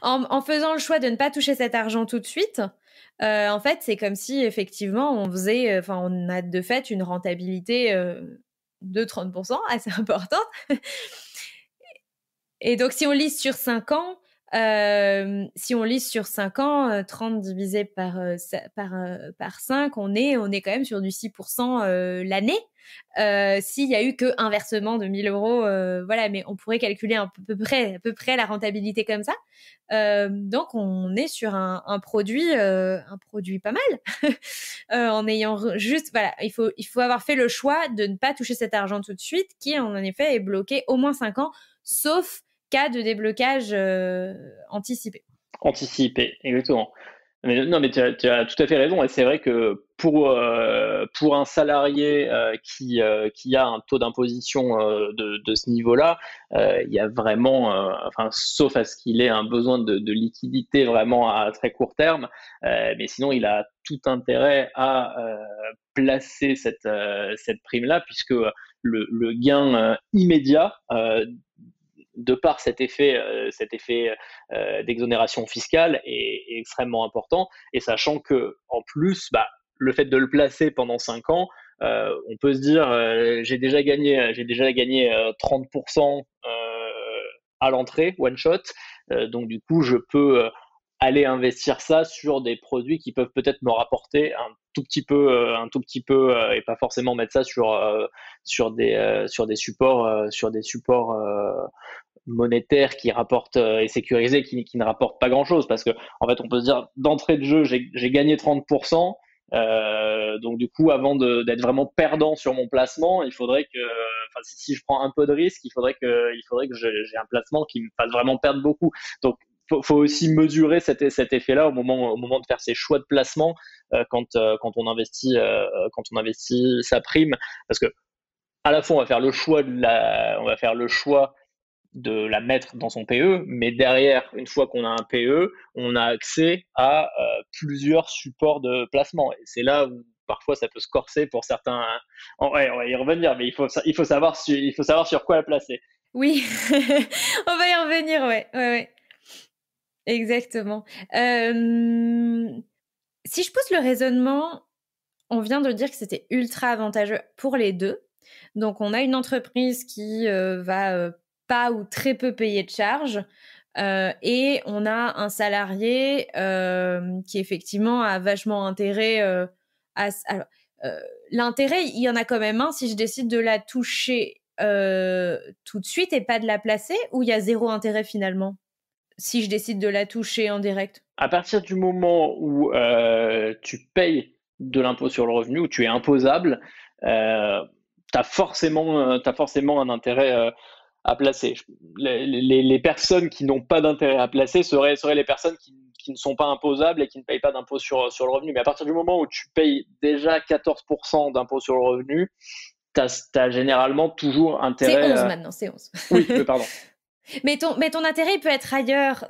en faisant le choix de ne pas toucher cet argent tout de suite, en fait, c'est comme si effectivement on a de fait une rentabilité de 30% assez importante. Et donc si on lise sur 5 ans, 30 divisé par 5, on est quand même sur du 6% l'année. S'il y a eu que un versement de 1 000 euros, voilà, mais on pourrait calculer à peu près la rentabilité comme ça. Donc on est sur un produit pas mal. En ayant juste, voilà, il faut avoir fait le choix de ne pas toucher cet argent tout de suite, qui en effet est bloqué au moins 5 ans, sauf cas de déblocage anticipé. Anticipé, exactement. Mais, non, mais tu as tout à fait raison. Et c'est vrai que pour un salarié qui a un taux d'imposition de ce niveau-là, il y a vraiment, enfin, sauf à ce qu'il ait un besoin de liquidité vraiment à très court terme, mais sinon il a tout intérêt à placer cette prime-là, puisque le gain immédiat de par cet effet d'exonération fiscale est extrêmement important, et sachant que en plus, bah, le fait de le placer pendant 5 ans, on peut se dire j'ai déjà gagné 30% à l'entrée, one shot, donc du coup je peux aller investir ça sur des produits qui peuvent peut-être me rapporter un tout petit peu, et pas forcément mettre ça sur des supports monétaires qui rapportent et sécurisés qui ne rapportent pas grand-chose, parce que en fait on peut se dire d'entrée de jeu j'ai gagné 30%, donc du coup avant d'être vraiment perdant sur mon placement, il faudrait que, enfin si je prends un peu de risque, il faudrait que j'ai un placement qui me fasse vraiment perdre beaucoup. Donc faut aussi mesurer cet effet-là au moment de faire ses choix de placement, quand on investit sa prime, parce que à la fois on va faire le choix de la mettre dans son PE, mais derrière, une fois qu'on a un PE, on a accès à plusieurs supports de placement. Et c'est là où parfois ça peut se corser pour certains. Ouais, on va y revenir, mais il faut savoir sur quoi la placer. Oui, on va y revenir, ouais. Exactement. Si je pousse le raisonnement, on vient de dire que c'était ultra avantageux pour les deux. Donc, on a une entreprise qui va pas ou très peu payer de charges, et on a un salarié qui effectivement a vachement intérêt alors, l'intérêt, il y en a quand même un si je décide de la toucher tout de suite et pas de la placer, ou il y a zéro intérêt finalement si je décide de la toucher en direct? À partir du moment où tu payes de l'impôt sur le revenu, où tu es imposable, t'as forcément un intérêt à placer. Les personnes qui n'ont pas d'intérêt à placer seraient les personnes qui ne sont pas imposables et qui ne payent pas d'impôt sur le revenu. Mais à partir du moment où tu payes déjà 14% d'impôt sur le revenu, tu as généralement toujours C'est intérêt. 11 maintenant, c'est 11. Oui, pardon. Mais ton intérêt il peut être ailleurs.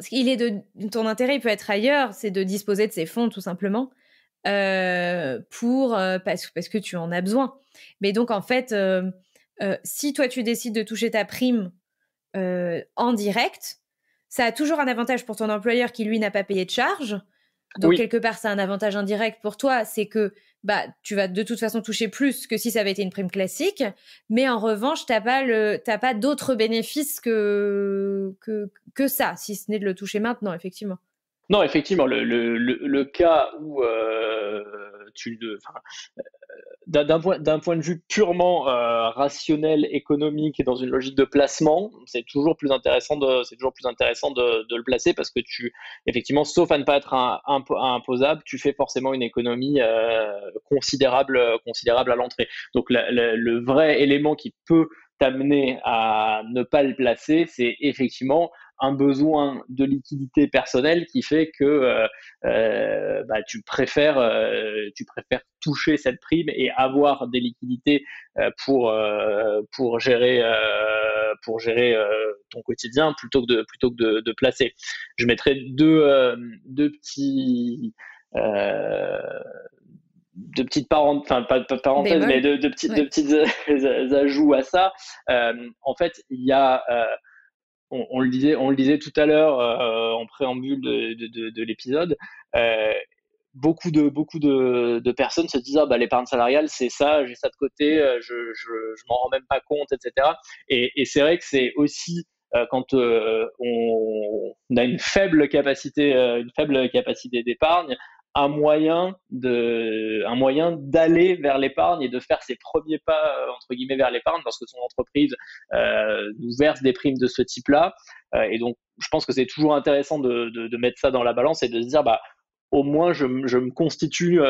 Ton intérêt il peut être ailleurs, c'est de disposer de ces fonds tout simplement parce que tu en as besoin. Mais donc en fait, si toi tu décides de toucher ta prime en direct, ça a toujours un avantage pour ton employeur qui lui n'a pas payé de charges. Donc Oui. quelque part c'est un avantage indirect pour toi, c'est que tu vas de toute façon toucher plus que si ça avait été une prime classique, mais en revanche t'as pas d'autres bénéfices que ça, si ce n'est de le toucher maintenant, effectivement. Non, effectivement, le cas où d'un point de vue purement rationnel, économique et dans une logique de placement, c'est toujours plus intéressant de le placer parce que effectivement, sauf à ne pas être imposable, tu fais forcément une économie considérable à l'entrée. Donc le vrai élément qui peut t'amener à ne pas le placer, c'est effectivement un besoin de liquidité personnelle qui fait que tu préfères toucher cette prime et avoir des liquidités pour gérer ton quotidien plutôt que de placer. Je mettrai deux petits de petites parenthèses, enfin pas parenthèses, mais de petites ajouts à ça. En fait, il y a on le disait tout à l'heure en préambule de l'épisode. Beaucoup de personnes se disent l'épargne salariale c'est ça, j'ai ça de côté, je m'en rends même pas compte, etc. Et c'est vrai que c'est aussi quand on a une faible capacité d'épargne, un moyen d'aller vers l'épargne et de faire ses premiers pas entre guillemets vers l'épargne lorsque son entreprise nous verse des primes de ce type-là. Et donc, je pense que c'est toujours intéressant de mettre ça dans la balance et de se dire, au moins, je me constitue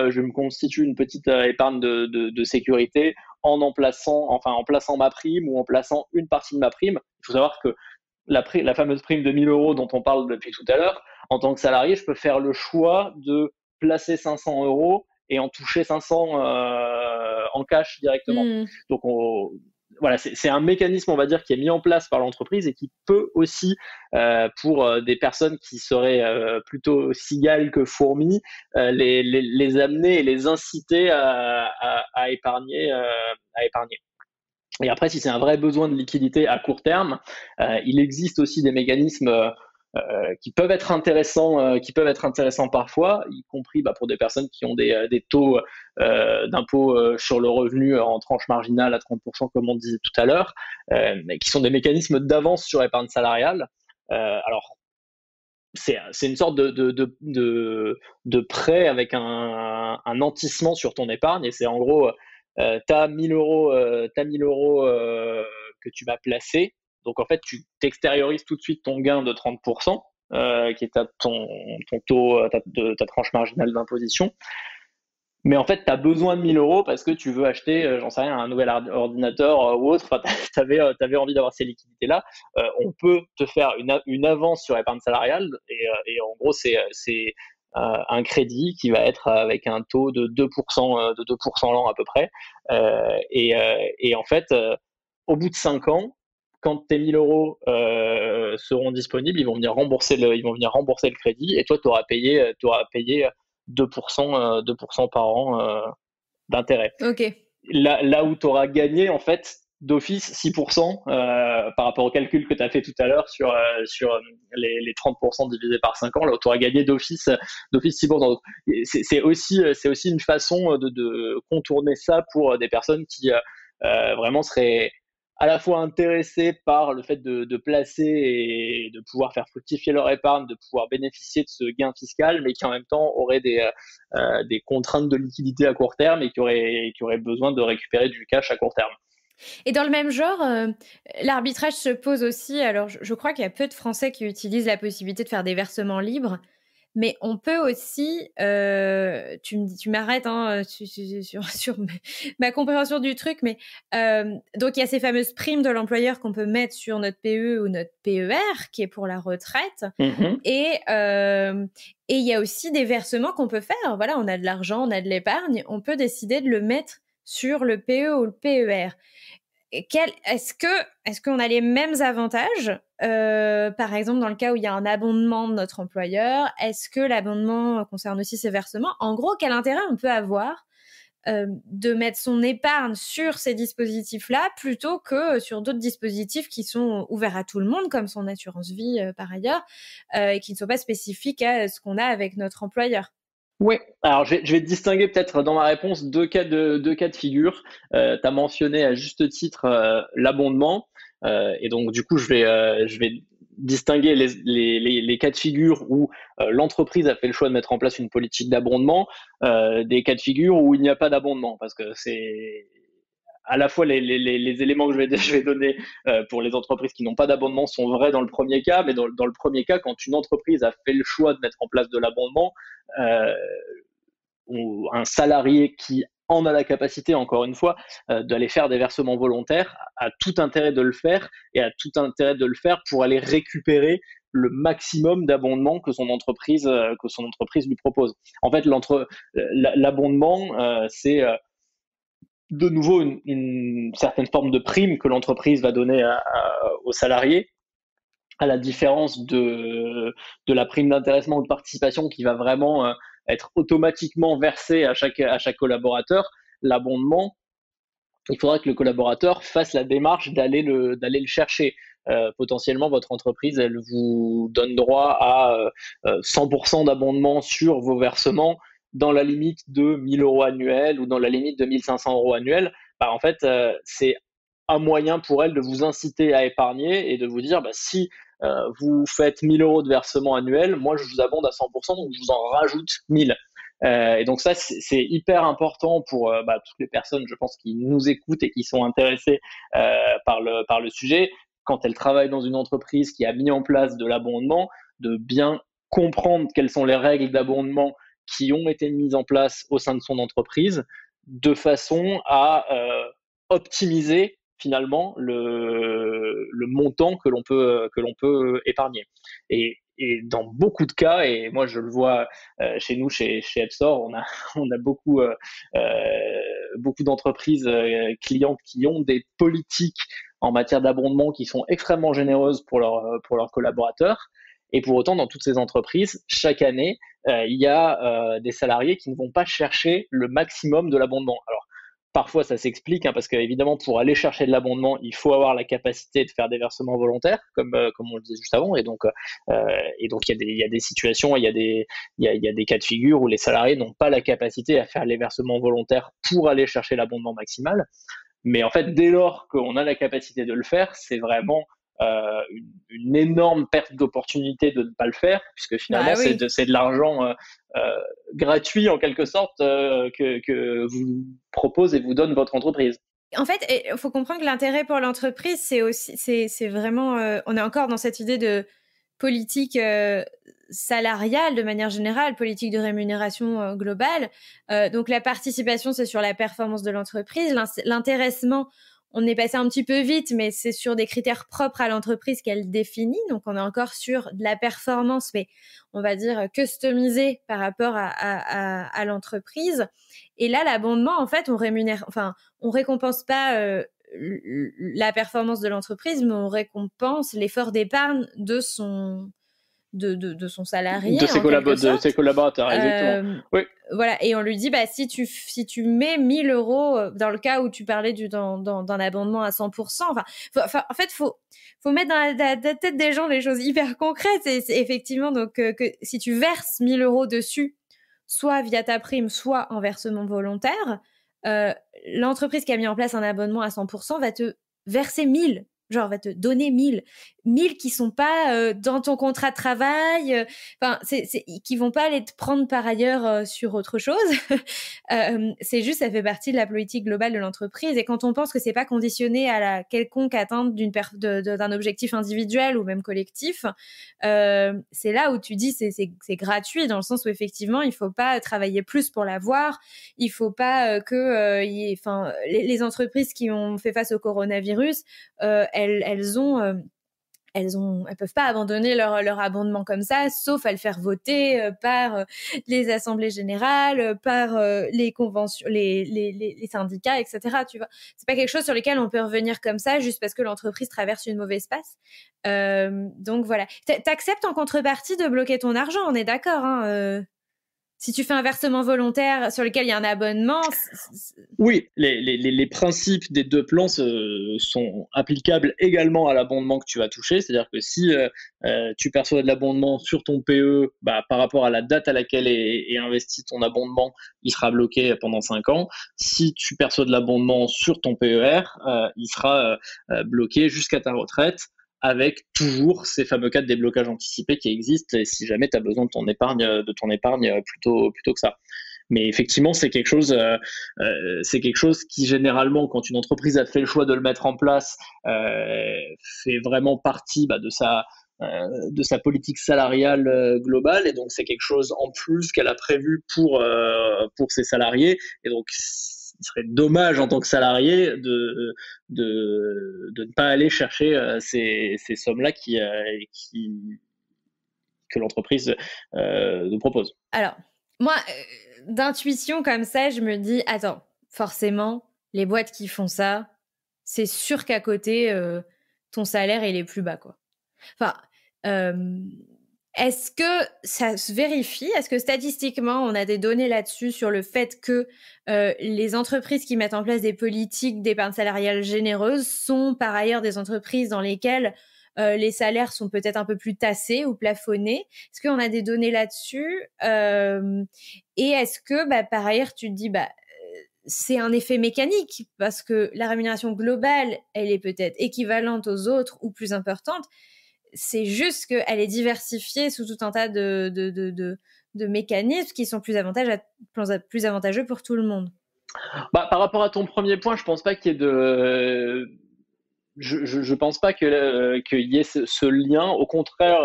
une petite épargne de sécurité en plaçant ma prime ou en plaçant une partie de ma prime. Il faut savoir que la fameuse prime de 1 000 euros dont on parle depuis tout à l'heure, en tant que salarié, je peux faire le choix de placer 500 euros et en toucher 500 en cash directement. Donc, voilà, c'est un mécanisme, on va dire, qui est mis en place par l'entreprise et qui peut aussi, pour des personnes qui seraient plutôt cigales que fourmis, les amener et les inciter à épargner. Et après, si c'est un vrai besoin de liquidité à court terme, il existe aussi des mécanismes qui peuvent être intéressants parfois, y compris pour des personnes qui ont des taux d'impôt sur le revenu en tranche marginale à 30%, comme on disait tout à l'heure, mais qui sont des mécanismes d'avance sur épargne salariale. Alors, c'est une sorte de prêt avec un nantissement sur ton épargne, et c'est en gros, tu as 1 000 euros que tu vas placer. Donc en fait, tu t'extériorises tout de suite ton gain de 30%, qui est ton taux, ta tranche marginale d'imposition. Mais en fait, tu as besoin de 1 000 euros parce que tu veux acheter, j'en sais rien, un nouvel ordinateur ou autre. Enfin, tu avais envie d'avoir ces liquidités-là. On peut te faire une avance sur épargne salariale et en gros, c'est un crédit qui va être avec un taux de 2% l'an à peu près. Et en fait, au bout de 5 ans, quand tes 1 000 euros seront disponibles, ils vont venir rembourser le crédit et toi, tu auras payé 2% par an d'intérêt. Ok. Là où tu auras gagné, en fait, d'office 6% par rapport au calcul que tu as fait tout à l'heure sur les 30% divisés par 5 ans, là où tu auras gagné d'office 6%. Donc, c'est aussi une façon de contourner ça pour des personnes qui vraiment seraient à la fois intéressés par le fait de placer et de pouvoir faire fructifier leur épargne, de pouvoir bénéficier de ce gain fiscal, mais qui en même temps auraient des contraintes de liquidité à court terme et qui auraient besoin de récupérer du cash à court terme. Et dans le même genre, l'arbitrage se pose aussi. Alors, je crois qu'il y a peu de Français qui utilisent la possibilité de faire des versements libres. Mais on peut aussi, tu m'arrêtes hein, sur ma compréhension du truc, mais donc il y a ces fameuses primes de l'employeur qu'on peut mettre sur notre PE ou notre PER, qui est pour la retraite. Et il y a aussi des versements qu'on peut faire. Voilà, on a de l'argent, on a de l'épargne, on peut décider de le mettre sur le PE ou le PER. Est-ce qu'on a les mêmes avantages par exemple, dans le cas où il y a un abondement de notre employeur, est-ce que l'abondement concerne aussi ces versements? En gros, quel intérêt on peut avoir de mettre son épargne sur ces dispositifs-là plutôt que sur d'autres dispositifs qui sont ouverts à tout le monde, comme son assurance vie par ailleurs, et qui ne sont pas spécifiques à ce qu'on a avec notre employeur? Oui, alors je vais distinguer peut-être dans ma réponse deux cas de figure. Tu as mentionné à juste titre l'abondement, et donc du coup je vais distinguer les cas de figure où l'entreprise a fait le choix de mettre en place une politique d'abondement, des cas de figure où il n'y a pas d'abondement, parce que c'est à la fois les éléments que je vais donner pour les entreprises qui n'ont pas d'abondement sont vrais dans le premier cas, mais dans le premier cas, quand une entreprise a fait le choix de mettre en place de l'abondement, euh, ou un salarié qui en a la capacité, encore une fois, d'aller faire des versements volontaires, a tout intérêt de le faire et a tout intérêt de le faire pour aller récupérer le maximum d'abondement que son entreprise lui propose. En fait, l'abondement, c'est de nouveau une certaine forme de prime que l'entreprise va donner aux salariés, à la différence de la prime d'intéressement ou de participation qui va vraiment être automatiquement versée à chaque collaborateur. L'abondement, il faudra que le collaborateur fasse la démarche d'aller le chercher. Potentiellement, votre entreprise, elle vous donne droit à 100% d'abondement sur vos versements dans la limite de 1 000 € annuels ou dans la limite de 1 500 € annuels. Bah, en fait, c'est un moyen pour elle de vous inciter à épargner et de vous dire, bah, si vous faites 1 000 € de versement annuel, moi je vous abonde à 100%, donc je vous en rajoute 1 000. Et donc ça, c'est hyper important pour toutes les personnes, je pense, qui nous écoutent et qui sont intéressées par le sujet. Quand elles travaillent dans une entreprise qui a mis en place de l'abondement, de bien comprendre quelles sont les règles d'abondement qui ont été mises en place au sein de son entreprise, de façon à optimiser finalement le montant que l'on peut épargner. Et dans beaucoup de cas, et moi je le vois chez nous, chez Epsor, on a beaucoup d'entreprises clientes qui ont des politiques en matière d'abondement qui sont extrêmement généreuses pour leurs collaborateurs. Et pour autant, dans toutes ces entreprises, chaque année, il y a des salariés qui ne vont pas chercher le maximum de l'abondement. Alors, parfois, ça s'explique, hein, parce qu'évidemment, pour aller chercher de l'abondement, il faut avoir la capacité de faire des versements volontaires, comme on le disait juste avant. Et donc, il y a des situations, il y a des cas de figure où les salariés n'ont pas la capacité à faire les versements volontaires pour aller chercher l'abondement maximal. Mais en fait, dès lors qu'on a la capacité de le faire, c'est vraiment une énorme perte d'opportunité de ne pas le faire, puisque finalement, Bah oui. c'est de l'argent gratuit, en quelque sorte, que vous propose et vous donne votre entreprise. En fait, il faut comprendre que l'intérêt pour l'entreprise, c'est vraiment, on est encore dans cette idée de politique salariale de manière générale, politique de rémunération globale. Donc la participation, c'est sur la performance de l'entreprise. L'intéressement, on est passé un petit peu vite, mais c'est sur des critères propres à l'entreprise qu'elle définit. Donc on est encore sur de la performance, mais on va dire customisée par rapport à l'entreprise. Et là, l'abondement, en fait, on récompense pas la performance de l'entreprise, mais on récompense l'effort d'épargne de son salarié, De ses en quelque sorte. collaborateurs, exactement. Oui. Voilà, et on lui dit, bah, si tu mets 1 000 € dans le cas où tu parlais d'un abondement à 100%, en fait, faut mettre dans la tête des gens les choses hyper concrètes. C'est effectivement, donc, que si tu verses 1 000 € dessus, soit via ta prime, soit en versement volontaire, l'entreprise qui a mis en place un abonnement à 100% va te verser 1 000. genre va te donner 1000 qui sont pas dans ton contrat de travail, qui vont pas aller te prendre par ailleurs sur autre chose. C'est juste, ça fait partie de la politique globale de l'entreprise. Et quand on pense que c'est pas conditionné à la quelconque atteinte d'un objectif individuel ou même collectif, c'est là où tu dis c'est gratuit, dans le sens où effectivement il faut pas travailler plus pour l'avoir. Il faut pas les entreprises qui ont fait face au coronavirus, elles peuvent pas abandonner leur abondement comme ça, sauf à le faire voter par les assemblées générales, par les conventions, les syndicats, etc. Tu vois, c'est pas quelque chose sur lequel on peut revenir comme ça juste parce que l'entreprise traverse une mauvaise passe. Donc voilà. T'acceptes en contrepartie de bloquer ton argent, on est d'accord, hein, si tu fais un versement volontaire sur lequel il y a un abonnement. Oui, les principes des deux plans sont applicables également à l'abondement que tu vas toucher. C'est-à-dire que si tu perçois de l'abondement sur ton PE, par rapport à la date à laquelle est investi ton abondement, il sera bloqué pendant 5 ans. Si tu perçois de l'abondement sur ton PER, il sera bloqué jusqu'à ta retraite, avec toujours ces fameux cas de déblocage anticipé qui existent, et si jamais tu as besoin de ton épargne plutôt que ça. Mais effectivement, c'est quelque chose qui généralement, quand une entreprise a fait le choix de le mettre en place, fait vraiment partie de sa politique salariale globale, et donc c'est quelque chose en plus qu'elle a prévu pour ses salariés. Et donc il serait dommage en tant que salarié de ne pas aller chercher ces sommes-là que l'entreprise nous propose. Alors, moi, d'intuition comme ça, je me dis, attends, forcément, les boîtes qui font ça, c'est sûr qu'à côté, ton salaire, il est plus bas, quoi. Enfin, est-ce que ça se vérifie? Est-ce que statistiquement, on a des données là-dessus sur le fait que les entreprises qui mettent en place des politiques d'épargne salariale généreuses sont par ailleurs des entreprises dans lesquelles les salaires sont peut-être un peu plus tassés ou plafonnés? Est-ce qu'on a des données là-dessus? Et est-ce que, par ailleurs, tu te dis, c'est un effet mécanique parce que la rémunération globale, elle est peut-être équivalente aux autres ou plus importante. C'est juste qu'elle est diversifiée sous tout un tas de mécanismes qui sont plus avantageux pour tout le monde. Par rapport à ton premier point, je pense pas qu'il y ait de... Je pense pas qu'il y ait ce lien. Au contraire,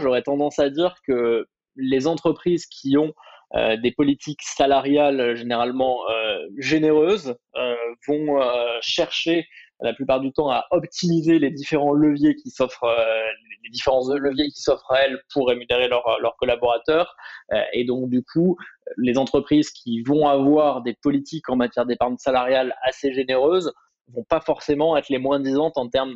j'aurais tendance à dire que les entreprises qui ont des politiques salariales généralement généreuses vont chercher la plupart du temps à optimiser les différents leviers qui s'offrent à elles pour rémunérer leurs collaborateurs. Et donc du coup, les entreprises qui vont avoir des politiques en matière d'épargne salariale assez généreuses vont pas forcément être les moins disantes en termes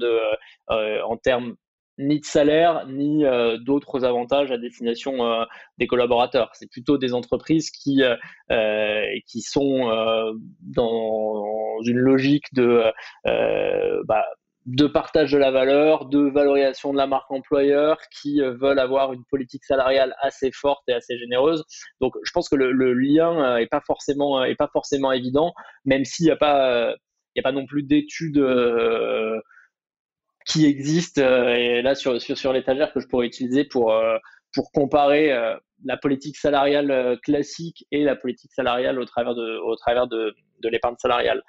ni de salaire, ni d'autres avantages à destination des collaborateurs. C'est plutôt des entreprises qui sont dans une logique de partage de la valeur, de valorisation de la marque employeur, qui veulent avoir une politique salariale assez forte et assez généreuse. Donc, je pense que le lien est pas forcément évident, même s'il n'y a pas non plus d'études qui existent et là sur l'étagère que je pourrais utiliser pour comparer la politique salariale classique et la politique salariale au travers de l'épargne salariale.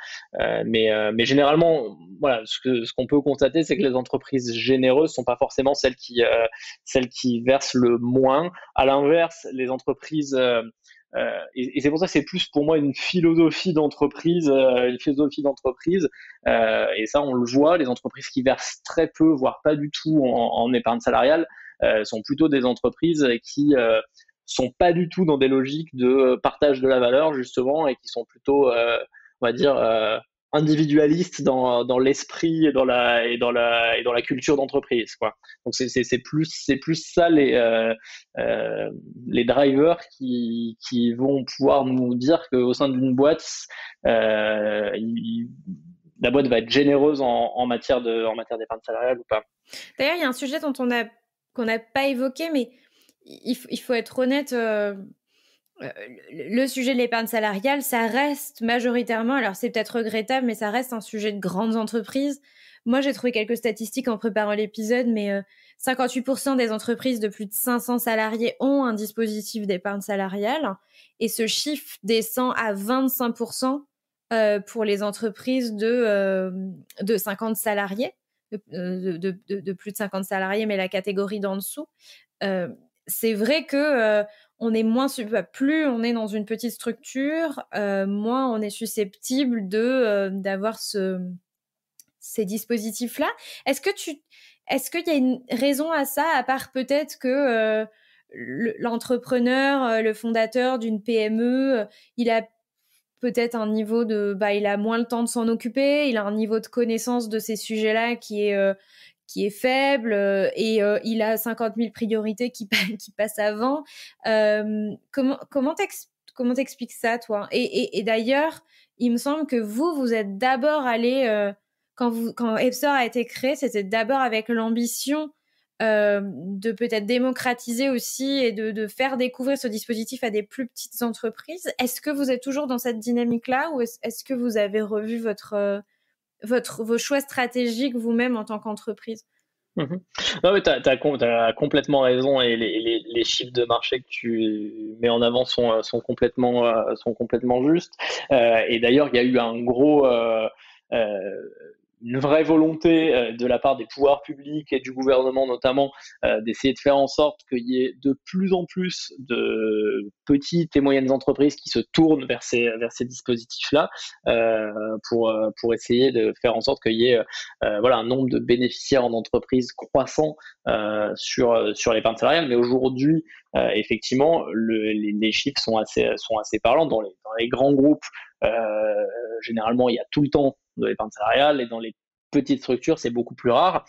Mais généralement, voilà, ce qu'on peut constater, c'est que les entreprises généreuses sont pas forcément celles qui versent le moins. À l'inverse, les entreprises et c'est pour ça que c'est plus pour moi une philosophie d'entreprise, et ça on le voit, les entreprises qui versent très peu, voire pas du tout en épargne salariale, sont plutôt des entreprises qui sont pas du tout dans des logiques de partage de la valeur justement, et qui sont plutôt, on va dire, individualistes dans l'esprit et dans la culture d'entreprise, quoi. Donc c'est plus ça les drivers qui vont pouvoir nous dire qu'au sein d'une boîte, la boîte va être généreuse en matière d'épargne salariale ou pas. D'ailleurs, il y a un sujet qu'on n'a pas évoqué, mais il faut être honnête. Le sujet de l'épargne salariale, ça reste majoritairement, alors c'est peut-être regrettable, mais ça reste un sujet de grandes entreprises. Moi, j'ai trouvé quelques statistiques en préparant l'épisode, mais 58% des entreprises de plus de 500 salariés ont un dispositif d'épargne salariale, et ce chiffre descend à 25% pour les entreprises de 50 salariés, de plus de 50 salariés, mais la catégorie d'en dessous. C'est vrai que on est plus on est dans une petite structure, moins on est susceptible d'avoir ces dispositifs-là. Est-ce qu'il y a une raison à ça, à part peut-être que l'entrepreneur, le fondateur d'une PME, il a peut-être un niveau il a moins le temps de s'en occuper, il a un niveau de connaissance de ces sujets-là qui est faible, et il a 50 000 priorités qui passent avant. Comment t'expliques ça, toi? Et d'ailleurs, il me semble que vous êtes d'abord allé, quand Epsor a été créé, c'était d'abord avec l'ambition de peut-être démocratiser aussi et de faire découvrir ce dispositif à des plus petites entreprises. Est-ce que vous êtes toujours dans cette dynamique-là, ou est-ce que vous avez revu vos choix stratégiques vous-même en tant qu'entreprise? Non, mais t'as complètement raison, et les chiffres de marché que tu mets en avant sont complètement justes. Et d'ailleurs, il y a eu une vraie volonté de la part des pouvoirs publics et du gouvernement notamment, d'essayer de faire en sorte qu'il y ait de plus en plus de petites et moyennes entreprises qui se tournent vers ces dispositifs-là, pour essayer de faire en sorte qu'il y ait voilà, un nombre de bénéficiaires en entreprise croissant sur l'épargne salariale. Mais aujourd'hui, effectivement, les chiffres sont assez parlants. Dans les grands groupes, généralement, il y a tout le temps de l'épargne salariale, et dans les petites structures, c'est beaucoup plus rare.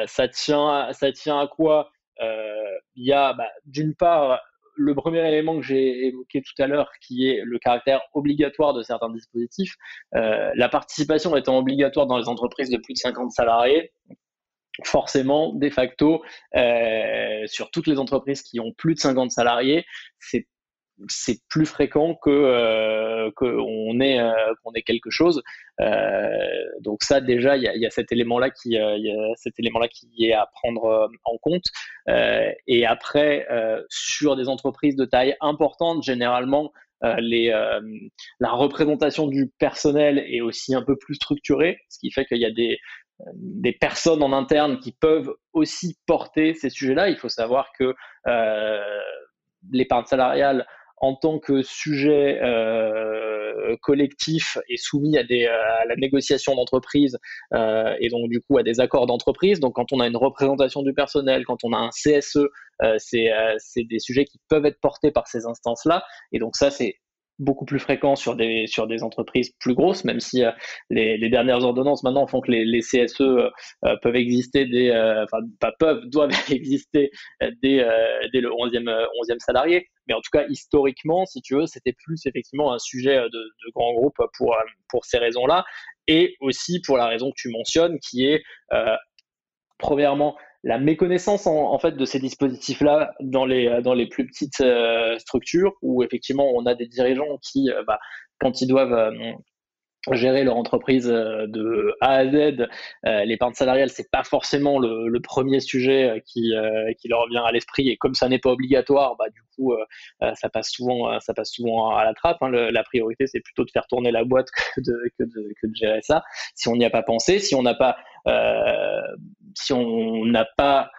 Ça tient à quoi? Il y a d'une part le premier élément que j'ai évoqué tout à l'heure, qui est le caractère obligatoire de certains dispositifs. La participation étant obligatoire dans les entreprises de plus de 50 salariés, forcément, de facto, sur toutes les entreprises qui ont plus de 50 salariés, c'est plus fréquent qu'on ait quelque chose. Donc ça, déjà, il y a cet élément-là qui est à prendre en compte. Et après, sur des entreprises de taille importante, généralement, la représentation du personnel est aussi un peu plus structurée, ce qui fait qu'il y a des personnes en interne qui peuvent aussi porter ces sujets-là. Il faut savoir que l'épargne salariale, en tant que sujet collectif, est soumis à la négociation d'entreprise, et donc du coup à des accords d'entreprise. Donc quand on a une représentation du personnel, quand on a un CSE, c'est des sujets qui peuvent être portés par ces instances-là. Et donc ça, c'est beaucoup plus fréquent sur des entreprises plus grosses, même si les dernières ordonnances maintenant font que les CSE peuvent exister doivent exister dès le 11e salarié. Mais en tout cas, historiquement, si tu veux, c'était plus effectivement un sujet de grands groupes pour ces raisons-là, et aussi pour la raison que tu mentionnes, qui est premièrement la méconnaissance en fait de ces dispositifs-là dans les plus petites structures, où effectivement on a des dirigeants qui, quand ils doivent gérer leur entreprise de A à Z, l'épargne salariale, c'est pas forcément le premier sujet qui leur vient à l'esprit, et comme ça n'est pas obligatoire, du coup ça passe souvent à la trappe, hein. La priorité, c'est plutôt de faire tourner la boîte que de gérer ça, si on n'y a pas pensé, euh, si on n'a pas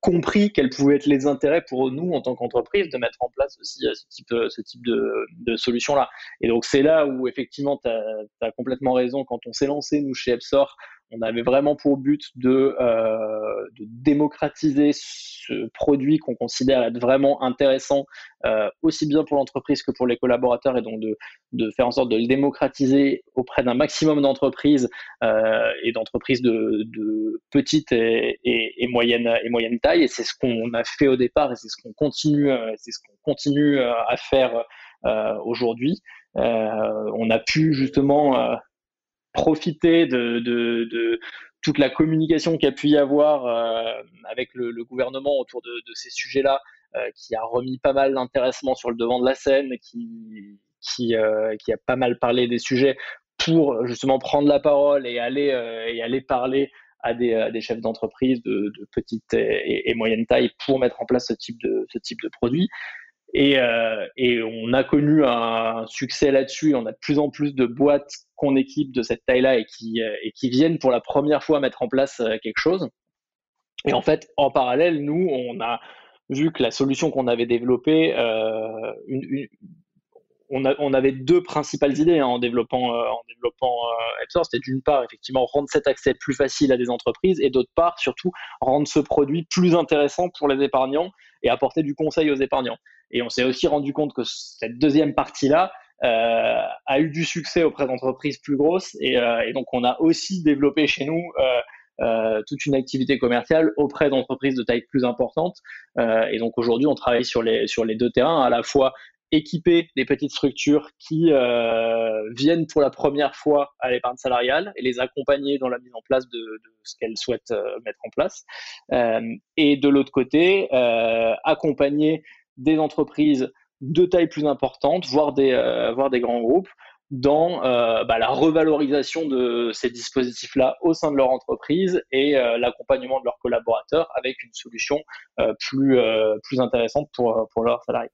compris quels pouvaient être les intérêts pour nous en tant qu'entreprise de mettre en place aussi ce type de solution-là. Et donc c'est là où effectivement tu as complètement raison. Quand on s'est lancé, nous, chez Epsor, on avait vraiment pour but de démocratiser ce produit qu'on considère être vraiment intéressant, aussi bien pour l'entreprise que pour les collaborateurs, et donc de faire en sorte de le démocratiser auprès d'un maximum d'entreprises, et d'entreprises de petite et moyenne taille. Et c'est ce qu'on a fait au départ, et c'est ce qu'on continue à faire aujourd'hui. On a pu justement profiter de toute la communication qu'il y a pu y avoir avec le gouvernement autour de ces sujets-là, qui a remis pas mal d'intéressement sur le devant de la scène, qui a pas mal parlé des sujets pour justement prendre la parole et aller parler à des chefs d'entreprise de petite et moyenne taille pour mettre en place ce type de produit. Et on a connu un succès là-dessus. On a de plus en plus de boîtes qu'on équipe de cette taille-là et qui viennent pour la première fois mettre en place quelque chose. Et en fait, en parallèle, nous, on a vu que la solution qu'on avait développée, on avait deux principales idées en développant AppSource. C'était d'une part, effectivement, rendre cet accès plus facile à des entreprises et d'autre part, surtout, rendre ce produit plus intéressant pour les épargnants et apporter du conseil aux épargnants. Et on s'est aussi rendu compte que cette deuxième partie-là a eu du succès auprès d'entreprises plus grosses et donc on a aussi développé chez nous toute une activité commerciale auprès d'entreprises de taille plus importante. Et donc aujourd'hui, on travaille sur les deux terrains, à la fois équiper des petites structures qui viennent pour la première fois à l'épargne salariale et les accompagner dans la mise en place de ce qu'elles souhaitent mettre en place. Et de l'autre côté, accompagner des entreprises de taille plus importante, voire des grands groupes, dans la revalorisation de ces dispositifs-là au sein de leur entreprise et l'accompagnement de leurs collaborateurs avec une solution plus intéressante pour leurs salariés.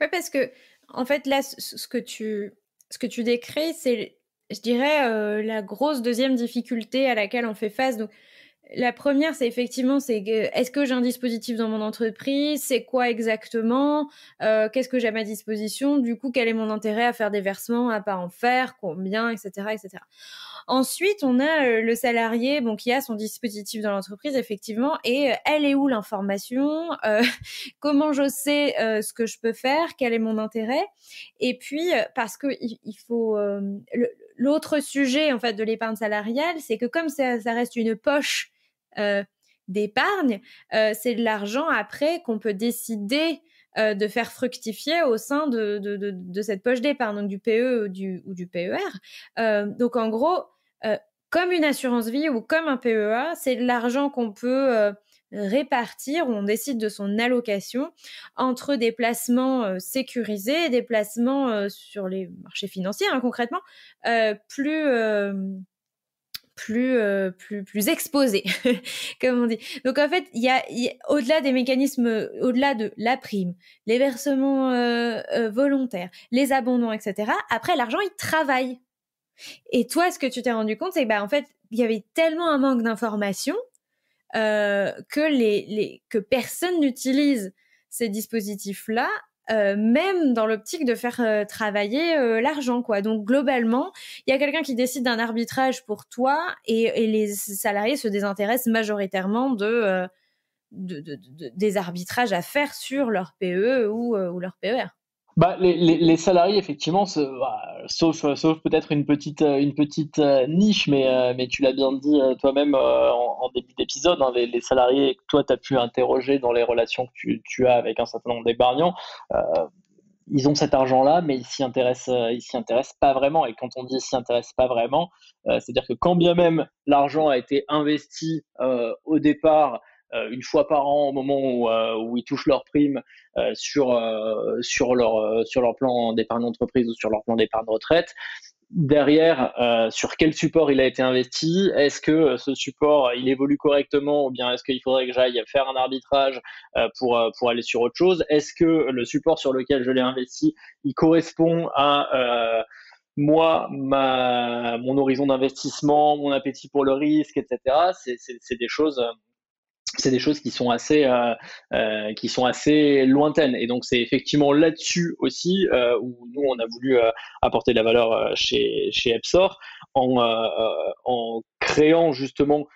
Oui, parce que, en fait, là, ce que tu décris, c'est, je dirais, la grosse deuxième difficulté à laquelle on fait face. Donc, la première, c'est effectivement, est-ce que j'ai un dispositif dans mon entreprise? C'est quoi exactement? Qu'est-ce que j'ai à ma disposition? Du coup, quel est mon intérêt à faire des versements, à pas en faire? Combien, etc., etc. Ensuite, on a le salarié qui a son dispositif dans l'entreprise, effectivement, et elle est où l'information? Comment je sais ce que je peux faire? Quel est mon intérêt? Et puis, parce que il faut... l'autre sujet, en fait, de l'épargne salariale, c'est que comme ça reste une poche d'épargne, c'est de l'argent après qu'on peut décider de faire fructifier au sein de cette poche d'épargne, donc du PE ou du PER. Donc en gros, comme une assurance vie ou comme un PEA, c'est de l'argent qu'on peut répartir, où on décide de son allocation entre des placements sécurisés et des placements sur les marchés financiers, concrètement, plus exposé, comme on dit. Donc en fait, il y a au-delà des mécanismes, au-delà de la prime, les versements volontaires, les abondements, etc. Après, l'argent, il travaille. Et toi, ce que tu t'es rendu compte, c'est que en fait, il y avait tellement un manque d'informations que personne n'utilise ces dispositifs-là. Même dans l'optique de faire travailler l'argent, quoi. Donc globalement, il y a quelqu'un qui décide d'un arbitrage pour toi et les salariés se désintéressent majoritairement des arbitrages à faire sur leur PE ou leur PER. Les salariés, effectivement, sauf peut-être une petite niche, mais tu l'as bien dit toi-même en début d'épisode, les salariés que toi, tu as pu interroger dans les relations que tu as avec un certain nombre d'épargnants, ils ont cet argent-là, mais ils s'y intéressent pas vraiment. Et quand on dit s'y intéressent pas vraiment, c'est-à-dire que quand bien même l'argent a été investi au départ, une fois par an, au moment où ils touchent leur prime sur leur plan d'épargne entreprise ou sur leur plan d'épargne retraite, derrière, sur quel support il a été investi? Est-ce que ce support il évolue correctement ou bien est-ce qu'il faudrait que j'aille faire un arbitrage pour aller sur autre chose? Est-ce que le support sur lequel je l'ai investi il correspond à moi, mon horizon d'investissement, mon appétit pour le risque, etc. C'est des choses. C'est des choses qui sont assez lointaines. Et donc, c'est effectivement là-dessus aussi où nous, on a voulu apporter de la valeur chez AppSource en créant justement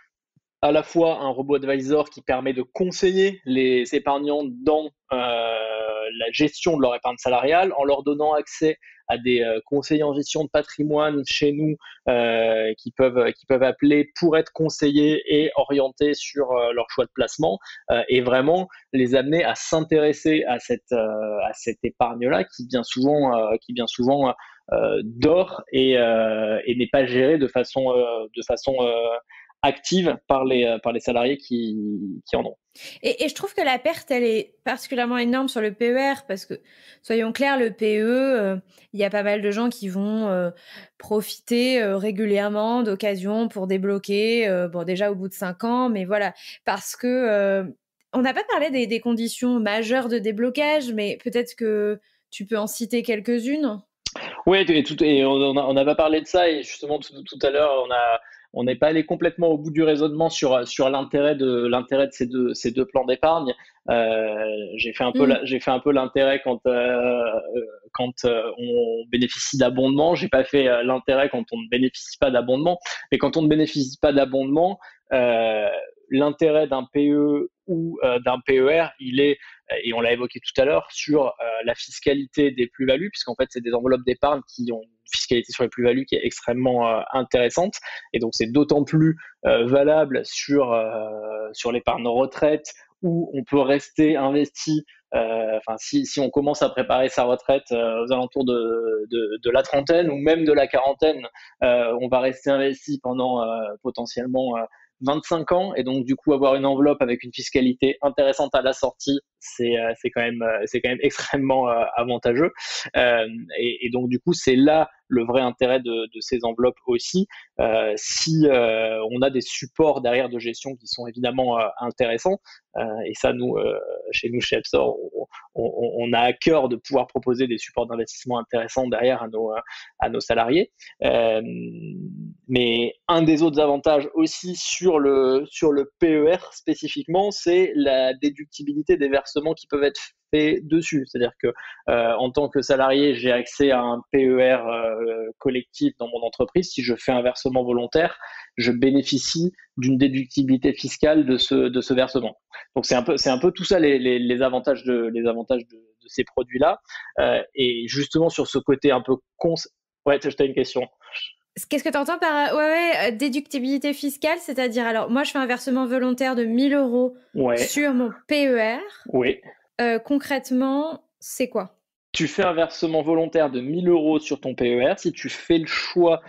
à la fois un robot advisor qui permet de conseiller les épargnants dans la gestion de leur épargne salariale, en leur donnant accès à des conseillers en gestion de patrimoine chez nous qui peuvent appeler pour être conseillés et orientés sur leur choix de placement et vraiment les amener à s'intéresser à cette épargne-là qui bien souvent dort et n'est pas gérée de façon active par les salariés qui en ont. Et je trouve que la perte, elle est particulièrement énorme sur le PER parce que, soyons clairs, le PE, il y a pas mal de gens qui vont profiter régulièrement d'occasions pour débloquer, bon déjà au bout de 5 ans, mais voilà, parce que on n'a pas parlé des conditions majeures de déblocage, mais peut-être que tu peux en citer quelques-unes. Oui, et on n'a pas parlé de ça, et justement tout à l'heure, on n'est pas allé complètement au bout du raisonnement sur l'intérêt de ces deux plans d'épargne. J'ai fait un peu l'intérêt quand on bénéficie d'abondement. J'ai pas fait l'intérêt quand on ne bénéficie pas d'abondement. Mais quand on ne bénéficie pas d'abondement, euh, l'intérêt d'un PE ou d'un PER, il est, et on l'a évoqué tout à l'heure, sur la fiscalité des plus-values, puisqu'en fait, c'est des enveloppes d'épargne qui ont une fiscalité sur les plus-values qui est extrêmement intéressante. Et donc, c'est d'autant plus valable sur l'épargne retraite, où on peut rester investi. Si on commence à préparer sa retraite aux alentours de la trentaine ou même de la quarantaine, on va rester investi pendant potentiellement 25 ans, et donc du coup avoir une enveloppe avec une fiscalité intéressante à la sortie, c'est quand même extrêmement avantageux. Et donc du coup c'est là le vrai intérêt de ces enveloppes aussi. Si on a des supports derrière de gestion qui sont évidemment intéressants, et ça chez nous chez Epsor, on a à cœur de pouvoir proposer des supports d'investissement intéressants derrière à nos salariés. Mais un des autres avantages aussi sur le PER spécifiquement, c'est la déductibilité des versements qui peuvent être faits dessus. C'est-à-dire que en tant que salarié, j'ai accès à un PER collectif dans mon entreprise. Si je fais un versement volontaire, je bénéficie d'une déductibilité fiscale de ce versement. Donc c'est un peu tout ça les avantages de ces produits-là. Et justement sur ce côté un peu ouais, tu as une question. Qu'est-ce que tu entends par déductibilité fiscale? C'est-à-dire, alors, moi, je fais un versement volontaire de 1 000 euros sur mon PER. Oui. Concrètement, c'est quoi? Tu fais un versement volontaire de 1 000 euros sur ton PER. Si tu fais le choix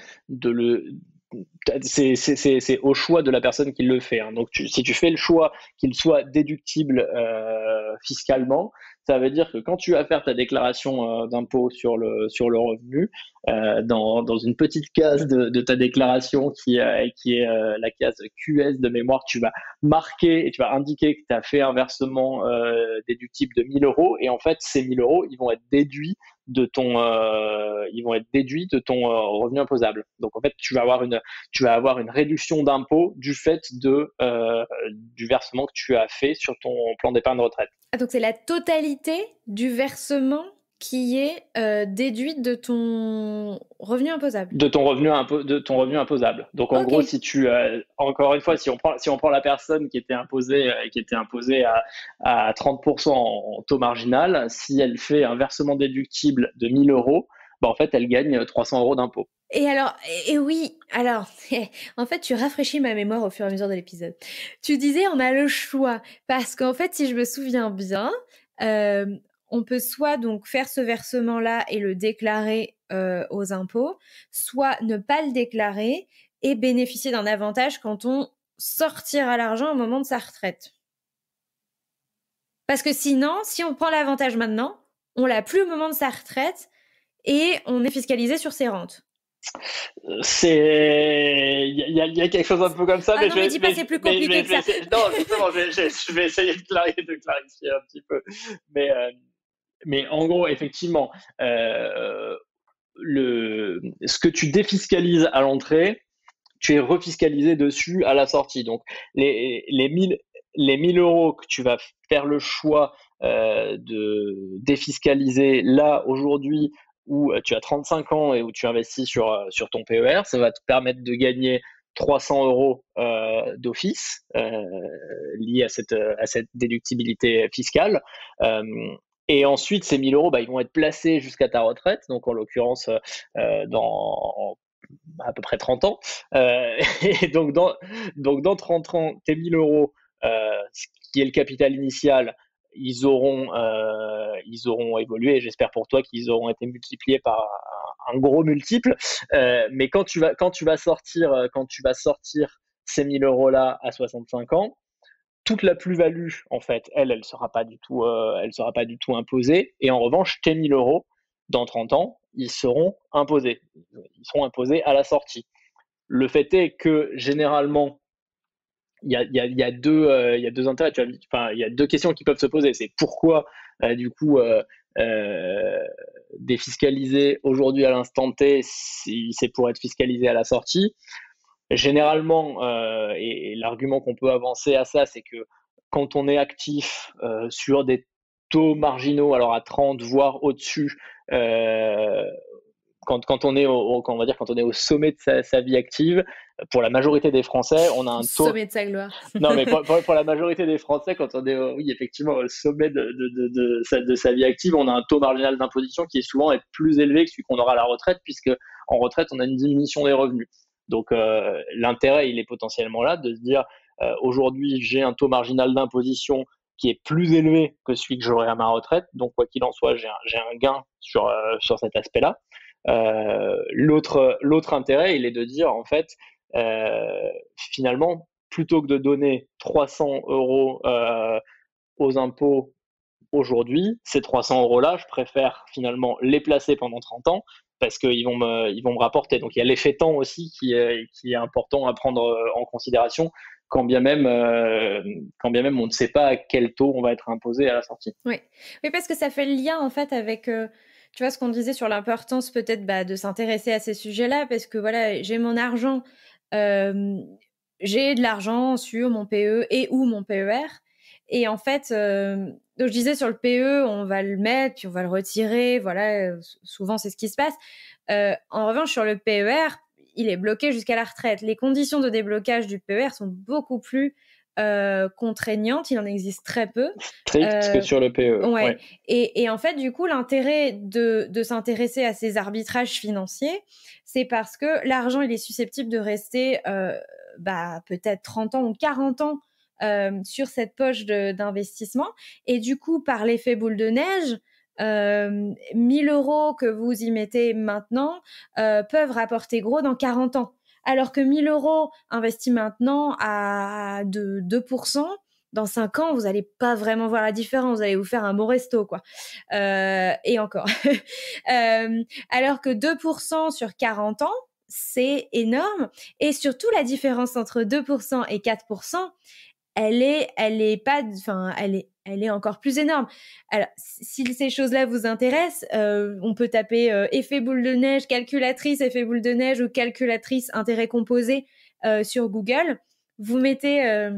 c'est au choix de la personne qui le fait. Hein. Donc, si tu fais le choix qu'il soit déductible fiscalement, ça veut dire que quand tu vas faire ta déclaration d'impôt sur le revenu, dans une petite case de ta déclaration qui est la case QS de mémoire, tu vas marquer et tu vas indiquer que tu as fait un versement déductible de 1 000 euros, et en fait, ces 1 000 euros, ils vont être déduits de ton revenu imposable. Donc en fait, tu vas avoir une réduction d'impôt du fait du versement que tu as fait sur ton plan d'épargne retraite. Ah, donc c'est la totalité du versement qui est déduite de ton revenu imposable. De ton revenu imposable. Donc en gros, si tu encore une fois, si on prend la personne qui était imposée à 30% en taux marginal, si elle fait un versement déductible de 1 000 euros, bah en fait, elle gagne 300 euros d'impôt. Et alors, en fait, tu rafraîchis ma mémoire au fur et à mesure de l'épisode. Tu disais, on a le choix, parce qu'en fait, si je me souviens bien, on peut soit donc faire ce versement-là et le déclarer aux impôts, soit ne pas le déclarer et bénéficier d'un avantage quand on sortira l'argent au moment de sa retraite. Parce que sinon, si on prend l'avantage maintenant, on l'a plus au moment de sa retraite et on est fiscalisé sur ses rentes. Il y a quelque chose un peu comme ça. Ah non, mais dis pas, c'est plus compliqué que ça. Non, justement, je vais essayer de clarifier un petit peu. Mais en gros, effectivement, ce que tu défiscalises à l'entrée, tu es refiscalisé dessus à la sortie. Donc, les 1000 euros que tu vas faire le choix de défiscaliser là, aujourd'hui, où tu as 35 ans et où tu investis sur ton PER, ça va te permettre de gagner 300 euros d'office liés à cette déductibilité fiscale. Et ensuite, ces 1 000 euros, ils vont être placés jusqu'à ta retraite, donc en l'occurrence dans à peu près 30 ans. Et donc dans 30 ans, tes 1 000 euros, ce qui est le capital initial, ils auront évolué, et j'espère pour toi qu'ils auront été multipliés par un gros multiple. Mais quand tu vas sortir ces 1000 euros-là à 65 ans, toute la plus-value, en fait, elle sera pas du tout, imposée. Et en revanche, tes 1000 euros, dans 30 ans, ils seront imposés. Ils seront imposés à la sortie. Le fait est que généralement, il y a deux intérêts. Enfin, il y a deux questions qui peuvent se poser. C'est pourquoi, du coup, défiscaliser aujourd'hui à l'instant T, si c'est pour être fiscalisé à la sortie. Généralement, et l'argument qu'on peut avancer à ça, c'est que quand on est actif sur des taux marginaux, alors à 30, voire au-dessus, quand on est on va dire, quand on est au sommet de sa vie active, pour la majorité des Français, on a un taux. Sommet de sa gloire. Non, mais pour la majorité des Français, quand on est, oui, effectivement, au sommet de sa vie active, on a un taux marginal d'imposition qui est souvent être plus élevé que celui qu'on aura à la retraite, puisque en retraite, on a une diminution des revenus. Donc, l'intérêt, il est potentiellement là de se dire, aujourd'hui, j'ai un taux marginal d'imposition qui est plus élevé que celui que j'aurai à ma retraite. Donc, quoi qu'il en soit, j'ai un gain sur cet aspect-là. L'autre intérêt, il est de dire, en fait, finalement, plutôt que de donner 300 euros aux impôts aujourd'hui, ces 300 euros-là, je préfère finalement les placer pendant 30 ans parce qu'ils vont me rapporter. Donc il y a l'effet temps aussi qui est important à prendre en considération, quand bien même on ne sait pas à quel taux on va être imposé à la sortie. Oui, parce que ça fait le lien en fait avec, tu vois, ce qu'on disait sur l'importance peut-être de s'intéresser à ces sujets-là, parce que voilà, j'ai mon argent, j'ai de l'argent sur mon PE et ou mon PER. Et en fait, donc je disais sur le PE, on va le mettre, puis on va le retirer, voilà, souvent c'est ce qui se passe. En revanche, sur le PER, il est bloqué jusqu'à la retraite. Les conditions de déblocage du PER sont beaucoup plus contraignantes, il en existe très peu. Strict que sur le PE. Ouais. Et en fait, du coup, l'intérêt de s'intéresser à ces arbitrages financiers, c'est parce que l'argent, il est susceptible de rester peut-être 30 ans ou 40 ans sur cette poche d'investissement. Et du coup, par l'effet boule de neige, 1000 euros que vous y mettez maintenant peuvent rapporter gros dans 40 ans. Alors que 1000 euros investis maintenant à 2%, dans 5 ans, vous n'allez pas vraiment voir la différence. Vous allez vous faire un bon resto, quoi. Et encore. Alors que 2% sur 40 ans, c'est énorme. Et surtout, la différence entre 2% et 4%, elle est encore plus énorme. Alors, si ces choses-là vous intéressent, on peut taper effet boule de neige, calculatrice effet boule de neige ou calculatrice intérêt composé sur Google. Vous mettez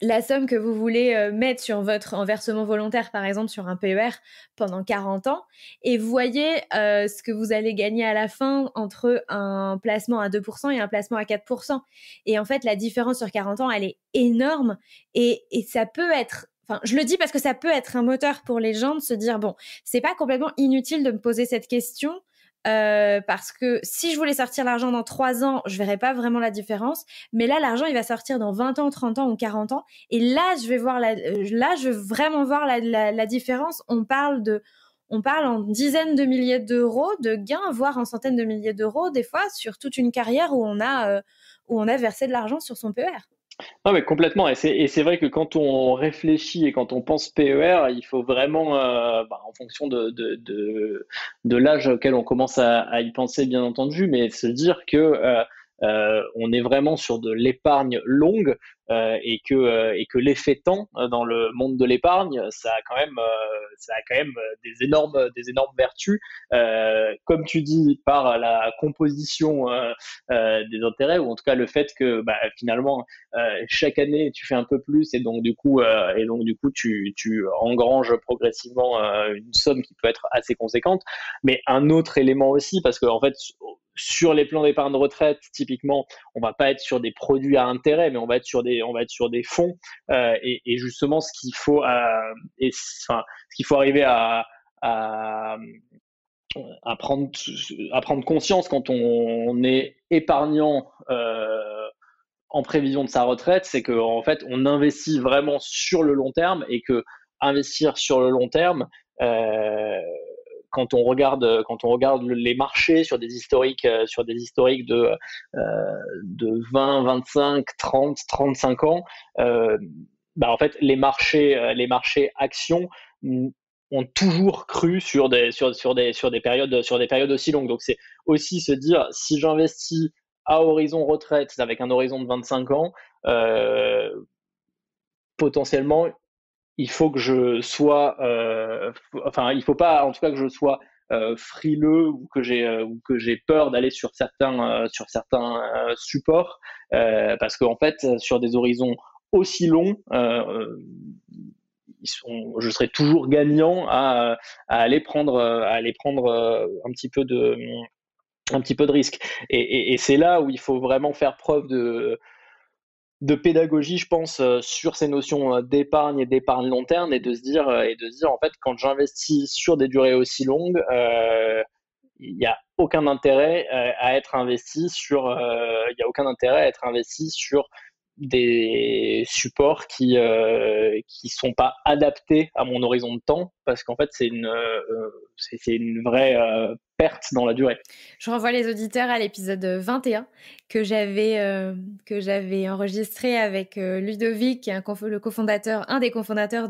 la somme que vous voulez mettre sur votre versement volontaire, par exemple, sur un PER pendant 40 ans, et vous voyez ce que vous allez gagner à la fin entre un placement à 2% et un placement à 4%. Et en fait, la différence sur 40 ans, elle est énorme, et ça peut être... Enfin, je le dis parce que ça peut être un moteur pour les gens de se dire, bon, c'est pas complètement inutile de me poser cette question, parce que si je voulais sortir l'argent dans 3 ans, je verrais pas vraiment la différence. Mais là, l'argent, il va sortir dans 20 ans, 30 ans ou 40 ans. Et là, je vais vraiment voir la différence. On parle en dizaines de milliers d'euros de gains, voire en centaines de milliers d'euros, des fois, sur toute une carrière où on a versé de l'argent sur son PER. Non, mais complètement. Et c'est vrai que quand on réfléchit et quand on pense PER, il faut vraiment, en fonction de l'âge auquel on commence à y penser, bien entendu, mais se dire que on est vraiment sur de l'épargne longue, et que l'effet temps dans le monde de l'épargne, ça a quand même des énormes vertus, comme tu dis, par la composition des intérêts, ou en tout cas le fait que finalement chaque année tu fais un peu plus, et donc du coup tu engranges progressivement une somme qui peut être assez conséquente. Mais un autre élément aussi, parce que en fait, sur les plans d'épargne retraite, typiquement, on va pas être sur des produits à intérêt, mais on va être sur des fonds, et justement ce qu'il faut arriver à prendre conscience quand on est épargnant en prévision de sa retraite, c'est qu'en fait on investit vraiment sur le long terme, et que investir sur le long terme, quand on regarde les marchés sur des historiques de 20, 25, 30, 35 ans, en fait, les marchés actions ont toujours cru sur des périodes aussi longues. Donc, c'est aussi se dire, si j'investis à horizon retraite avec un horizon de 25 ans, potentiellement, il faut que je sois, il faut pas, en tout cas, que je sois frileux ou que j'ai peur d'aller sur certains supports, parce qu'en fait, sur des horizons aussi longs, je serai toujours gagnant à aller prendre un petit peu de risque. Et c'est là où il faut vraiment faire preuve de pédagogie, je pense, sur ces notions d'épargne et d'épargne long terme, et de se dire en fait, quand j'investis sur des durées aussi longues, il n'y a aucun intérêt à être investi sur des supports qui sont pas adaptés à mon horizon de temps, parce qu'en fait c'est une vraie perte dans la durée. Je renvoie les auditeurs à l'épisode 21 que j'avais enregistré avec Ludovic, qui est un des cofondateurs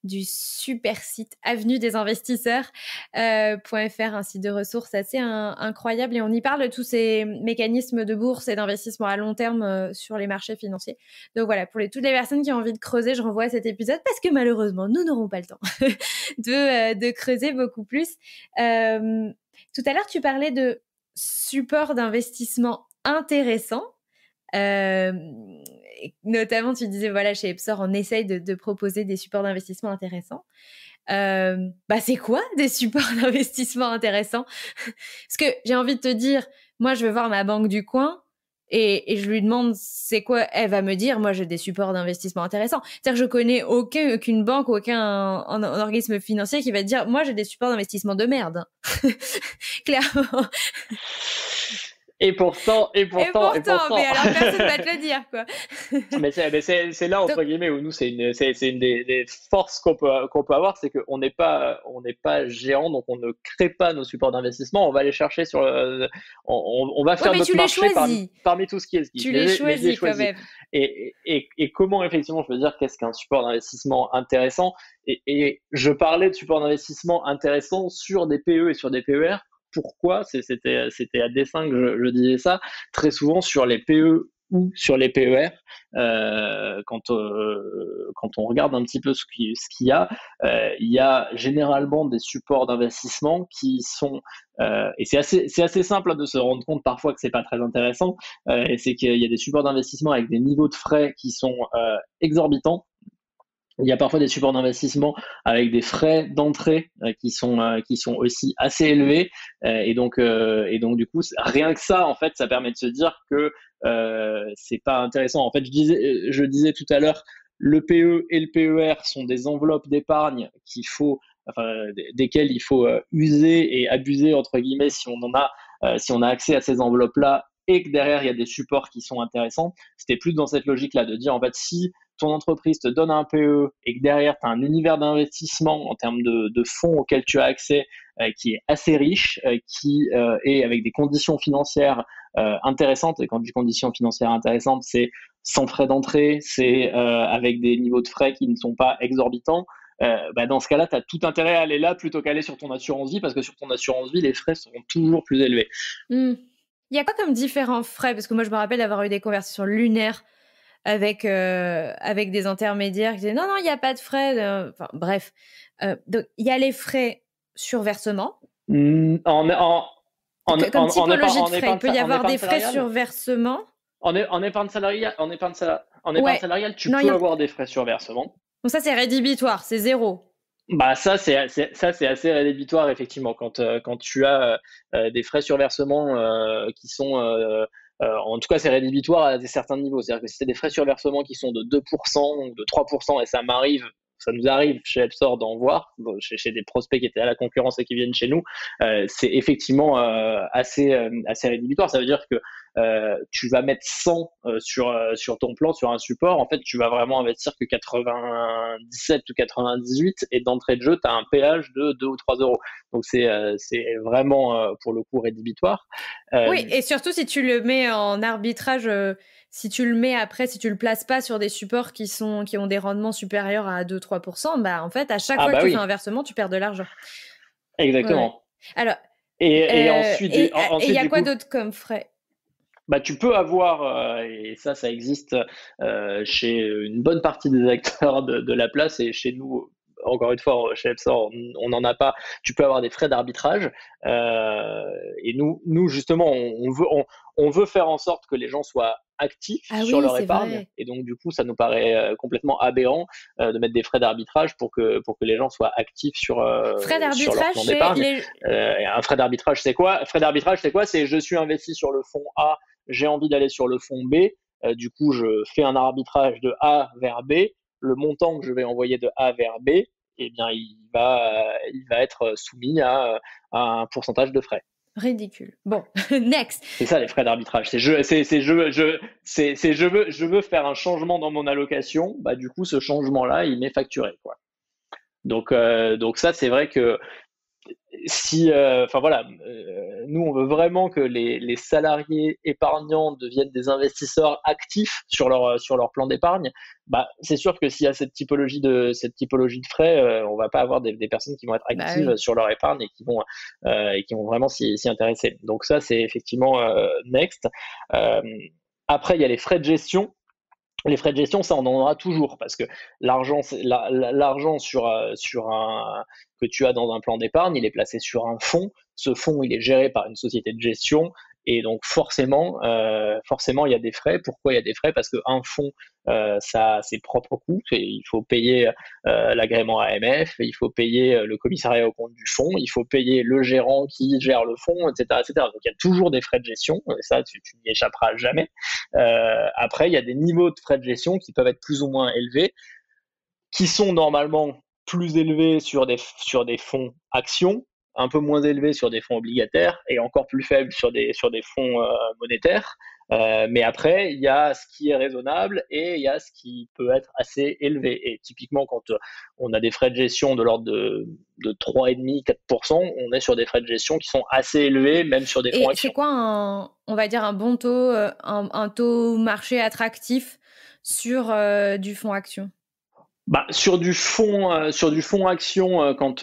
du super site Avenue des Investisseurs .fr, un site de ressources assez incroyable, et on y parle de tous ces mécanismes de bourse et d'investissement à long terme sur les marchés financiers. Donc voilà, pour toutes les personnes qui ont envie de creuser, je renvoie à cet épisode, parce que malheureusement nous n'aurons pas le temps de creuser beaucoup plus. Tout à l'heure, tu parlais de supports d'investissement intéressants. Notamment, tu disais, voilà, chez Epsor, on essaye de proposer des supports d'investissement intéressants. C'est quoi des supports d'investissement intéressants? Parce que j'ai envie de te dire, moi, je veux voir ma banque du coin et je lui demande c'est quoi, elle va me dire, moi, j'ai des supports d'investissement intéressants. C'est-à-dire que je connais aucune banque, aucun organisme financier qui va te dire, moi, j'ai des supports d'investissement de merde. Clairement. Et pourtant, mais alors personne va te le dire, quoi. mais c'est là, entre guillemets, où nous, c'est une des forces qu'on peut avoir, c'est qu'on n'est pas géant, donc on ne crée pas nos supports d'investissement, on va les chercher on va faire notre marché parmi tout ce qui existe. Tu les choisis quand même. Et comment, effectivement, je veux dire, qu'est-ce qu'un support d'investissement intéressant? Et je parlais de support d'investissement intéressant sur des PE et sur des PER. Pourquoi? C'était à dessein que je disais ça. Très souvent sur les PE ou sur les PER, quand on regarde un petit peu ce qu'il y a, il y a généralement des supports d'investissement qui sont et c'est assez simple de se rendre compte parfois que c'est pas très intéressant, et c'est qu'il y a des supports d'investissement avec des niveaux de frais qui sont exorbitants. Il y a parfois des supports d'investissement avec des frais d'entrée qui sont aussi assez élevés, et donc du coup, rien que ça, en fait, ça permet de se dire que c'est pas intéressant. En fait, je disais tout à l'heure, le PE et le PER sont des enveloppes d'épargne desquelles il faut user et abuser, entre guillemets, si on a accès à ces enveloppes-là, et que derrière il y a des supports qui sont intéressants. C'était plus dans cette logique-là de dire, en fait, si ton entreprise te donne un PE et que derrière tu as un univers d'investissement en termes de fonds auxquels tu as accès, qui est assez riche, qui est avec des conditions financières intéressantes. Et quand je dis conditions financières intéressantes, c'est sans frais d'entrée, c'est avec des niveaux de frais qui ne sont pas exorbitants. Dans ce cas-là, tu as tout intérêt à aller là plutôt qu'aller sur ton assurance vie, parce que sur ton assurance vie, les frais seront toujours plus élevés. Il y a quoi comme différents frais? Parce que moi, je me rappelle d'avoir eu des conversations lunaires avec des intermédiaires qui disaient non, il n'y a pas de frais. Bref. Donc, il y a les frais sur versement. Comme typologie de frais, il peut y avoir des frais sur versement. En épargne salariale, tu peux avoir des frais sur versement. Donc ça, c'est rédhibitoire, c'est zéro. Ça c'est assez rédhibitoire, effectivement, quand tu as des frais sur versement qui sont en tout cas, c'est rédhibitoire à certains niveaux. C'est-à-dire que si c'est des frais sur versement qui sont de 2% ou de 3%, et ça nous arrive chez Epsor d'en voir, chez des prospects qui étaient à la concurrence et qui viennent chez nous, c'est effectivement assez rédhibitoire. Ça veut dire que tu vas mettre 100 sur ton plan, sur un support, en fait, tu vas vraiment investir que 97 ou 98 et d'entrée de jeu, tu as un péage de 2 ou 3 euros. Donc, c'est vraiment, pour le coup, rédhibitoire. Oui, et surtout si tu le mets en arbitrage, si tu le mets après, si tu le places pas sur des supports qui ont des rendements supérieurs à 2-3%, bah en fait, à chaque fois que tu fais un versement, tu perds de l'argent. Exactement. Ouais. Alors, et ensuite, il y a quoi coup, d'autre comme frais? bah, tu peux avoir, et ça existe chez une bonne partie des acteurs de la place, et chez nous, encore une fois, chez Epsor, on n'en a pas. Tu peux avoir des frais d'arbitrage. Et nous justement, on veut faire en sorte que les gens soient actifs sur leur épargne. Vrai. Et donc, du coup, ça nous paraît complètement aberrant de mettre des frais d'arbitrage pour que les gens soient actifs sur leur plan d'épargne. Un frais d'arbitrage, c'est quoi? Frais d'arbitrage, c'est quoi? C'est je suis investi sur le fonds A, j'ai envie d'aller sur le fonds B. Du coup, je fais un arbitrage de A vers B. Le montant que je vais envoyer de A vers B, eh bien, il va être soumis à un pourcentage de frais. Ridicule. Bon, next. C'est ça les frais d'arbitrage. Je veux faire un changement dans mon allocation. Bah, du coup, ce changement-là, il m'est facturé, quoi. Donc ça, c'est vrai que si, nous, on veut vraiment que les salariés épargnants deviennent des investisseurs actifs sur leur plan d'épargne. Bah, c'est sûr que s'il y a cette typologie de frais, on va pas avoir des personnes qui vont être actives sur leur épargne et qui vont vraiment s'y intéresser. Donc ça, c'est effectivement next. Après, il y a les frais de gestion. Les frais de gestion, ça, on en aura toujours parce que l'argent que tu as dans un plan d'épargne, il est placé sur un fonds. Ce fonds, il est géré par une société de gestion. Et donc, forcément, il y a des frais. Pourquoi il y a des frais? Parce qu'un fonds, ça a ses propres coûts. Il faut payer l'agrément AMF, il faut payer le commissariat aux comptes du fonds, il faut payer le gérant qui gère le fonds, etc., etc. Donc, il y a toujours des frais de gestion. Et ça, tu n'y échapperas jamais. Après, il y a des niveaux de frais de gestion qui peuvent être plus ou moins élevés, qui sont normalement plus élevés sur des fonds actions, un peu moins élevés sur des fonds obligataires et encore plus faibles sur des fonds monétaires. Mais après, il y a ce qui est raisonnable et il y a ce qui peut être assez élevé. Et typiquement, quand on a des frais de gestion de l'ordre de 3,5-4%, on est sur des frais de gestion qui sont assez élevés, même sur des fonds actions. Et c'est quoi on va dire un bon taux, un taux marché attractif sur du fonds action? Bah, sur du fonds action, quand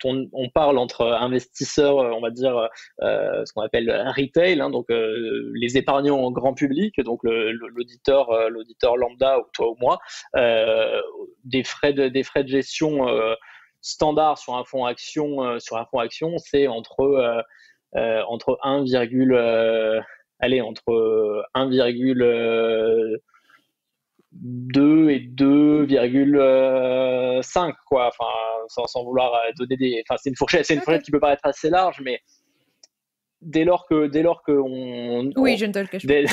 on parle entre investisseurs, on va dire ce qu'on appelle retail, hein, donc les épargnants en grand public, donc l'auditeur lambda, ou toi ou moi, des frais de gestion standard sur un fonds action, c'est entre 1,2 et 2,5, quoi. Enfin, sans vouloir donner c'est une fourchette qui peut paraître assez large, mais dès lors que oui, je ne te le cache pas.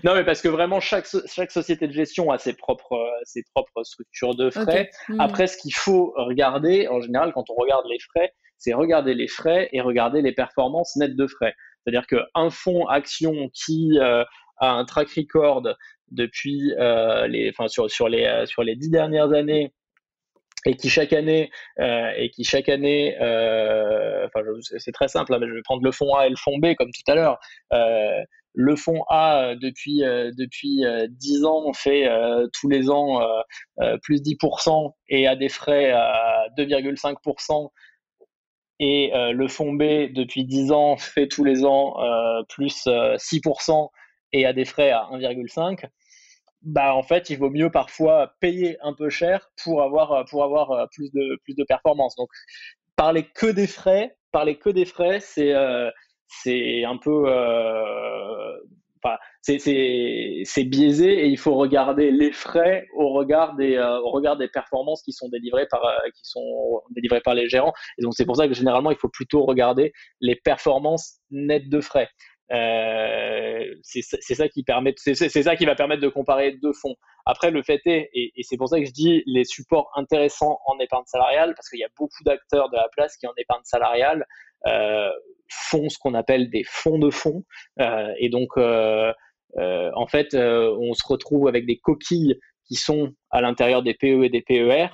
Non, mais parce que vraiment chaque société de gestion a ses propres structures de frais. Okay. Après, ce qu'il faut regarder en général quand on regarde les frais, c'est regarder les frais et regarder les performances nettes de frais. C'est-à-dire qu'un fonds action qui a un track record depuis sur les 10 dernières années et qui chaque année c'est très simple, hein, mais je vais prendre le fonds A et le fonds B comme tout à l'heure. Le fonds A depuis 10 ans fait tous les ans plus 10% et a des frais à 2,5%. Et le fonds B depuis 10 ans fait tous les ans plus 6% et a des frais à 1,5%. Bah, en fait, il vaut mieux parfois payer un peu cher pour avoir plus de performance. Donc, parler que des frais, c'est un peu, c'est biaisé, et il faut regarder les frais au regard des performances qui sont délivrées par les gérants. Et donc, c'est pour ça que généralement, il faut plutôt regarder les performances nettes de frais. C'est ça qui va permettre de comparer deux fonds. Après, le fait est, et c'est pour ça que je dis les supports intéressants en épargne salariale, parce qu'il y a beaucoup d'acteurs de la place qui en épargne salariale font ce qu'on appelle des fonds de fonds. Et donc, en fait, on se retrouve avec des coquilles qui sont à l'intérieur des PE et des PER,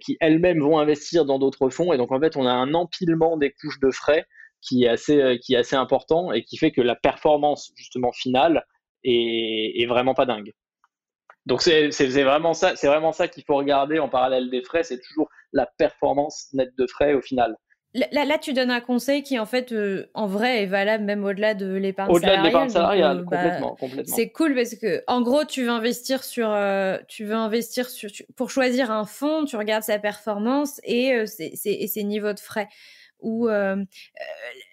qui elles-mêmes vont investir dans d'autres fonds. Et donc, en fait, on a un empilement des couches de frais qui est assez important et qui fait que la performance, justement, finale est vraiment pas dingue. Donc, c'est vraiment ça qu'il faut regarder en parallèle des frais. C'est toujours la performance nette de frais au final. Là, tu donnes un conseil qui, en fait, en vrai, est valable même au-delà de l'épargne Au-delà salariale. de l'épargne salariale, Donc, complètement. c'est cool parce que, en gros, tu veux investir pour choisir un fonds, tu regardes sa performance et ses niveaux de frais. Ou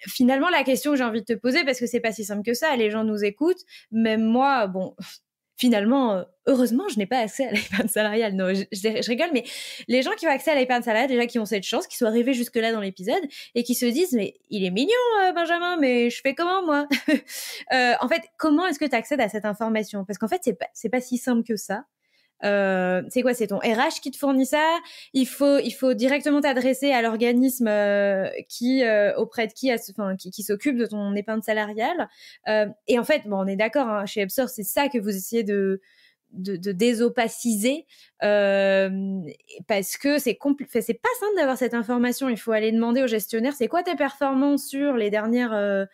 finalement, la question que j'ai envie de te poser, parce que c'est pas si simple que ça, les gens nous écoutent, même moi, bon. Finalement, heureusement, je n'ai pas accès à l'épargne salariale. Non, je rigole, mais les gens qui ont accès à l'épargne salariale, déjà qui ont cette chance, qui sont arrivés jusque-là dans l'épisode et qui se disent, mais il est mignon, Benjamin, mais je fais comment, moi? En fait, comment est-ce que tu accèdes à cette information? Parce qu'en fait, c'est pas si simple que ça. C'est quoi? C'est ton RH qui te fournit ça? Il faut directement t'adresser à l'organisme auprès de qui s'occupe de ton épargne salariale. Et en fait, bon, on est d'accord, hein, chez Epsor, c'est ça que vous essayez de désopaciser, parce que c'est pas simple d'avoir cette information. Il faut aller demander au gestionnaire, c'est quoi tes performances sur les dernières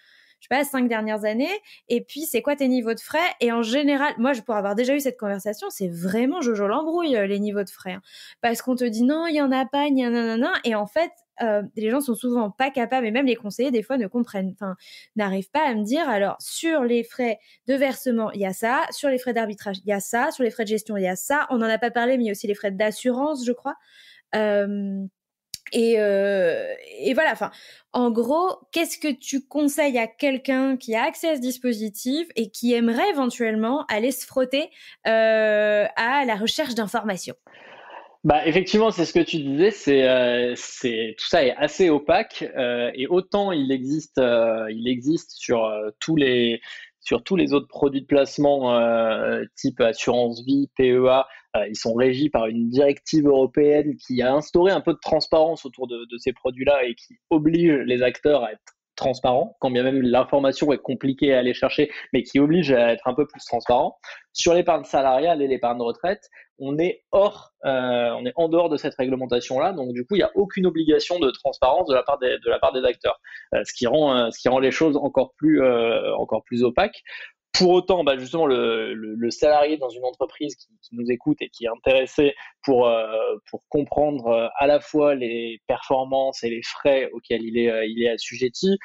5 dernières années, et puis c'est quoi tes niveaux de frais? Et en général, moi, pour avoir déjà eu cette conversation, c'est vraiment Jojo l'embrouille, les niveaux de frais. Hein. Parce qu'on te dit non, il y en a pas, et en fait, les gens sont souvent pas capables, et même les conseillers, des fois, n'arrivent pas à me dire, alors, sur les frais de versement, il y a ça, sur les frais d'arbitrage, il y a ça, sur les frais de gestion, il y a ça, on n'en a pas parlé, mais il y a aussi les frais d'assurance, je crois. Et voilà, en gros, qu'est-ce que tu conseilles à quelqu'un qui a accès à ce dispositif et qui aimerait éventuellement aller se frotter à la recherche d'informations? Effectivement, c'est ce que tu disais, tout ça est assez opaque, et autant il existe sur tous les autres produits de placement, type assurance vie, PEA, ils sont régis par une directive européenne qui a instauré un peu de transparence autour de ces produits-là et qui oblige les acteurs à être transparents, quand bien même l'information est compliquée à aller chercher, mais qui oblige à être un peu plus transparent. Sur l'épargne salariale et l'épargne retraite, on est en dehors de cette réglementation-là, donc du coup, il n'y a aucune obligation de transparence de la part des acteurs, ce qui rend les choses encore plus opaques. Pour autant, justement, le salarié dans une entreprise qui nous écoute et qui est intéressé pour comprendre à la fois les performances et les frais auxquels il est assujetti,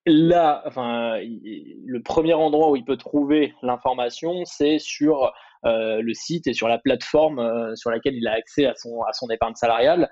là, le premier endroit où il peut trouver l'information, c'est sur le site et sur la plateforme sur laquelle il a accès à son épargne salariale.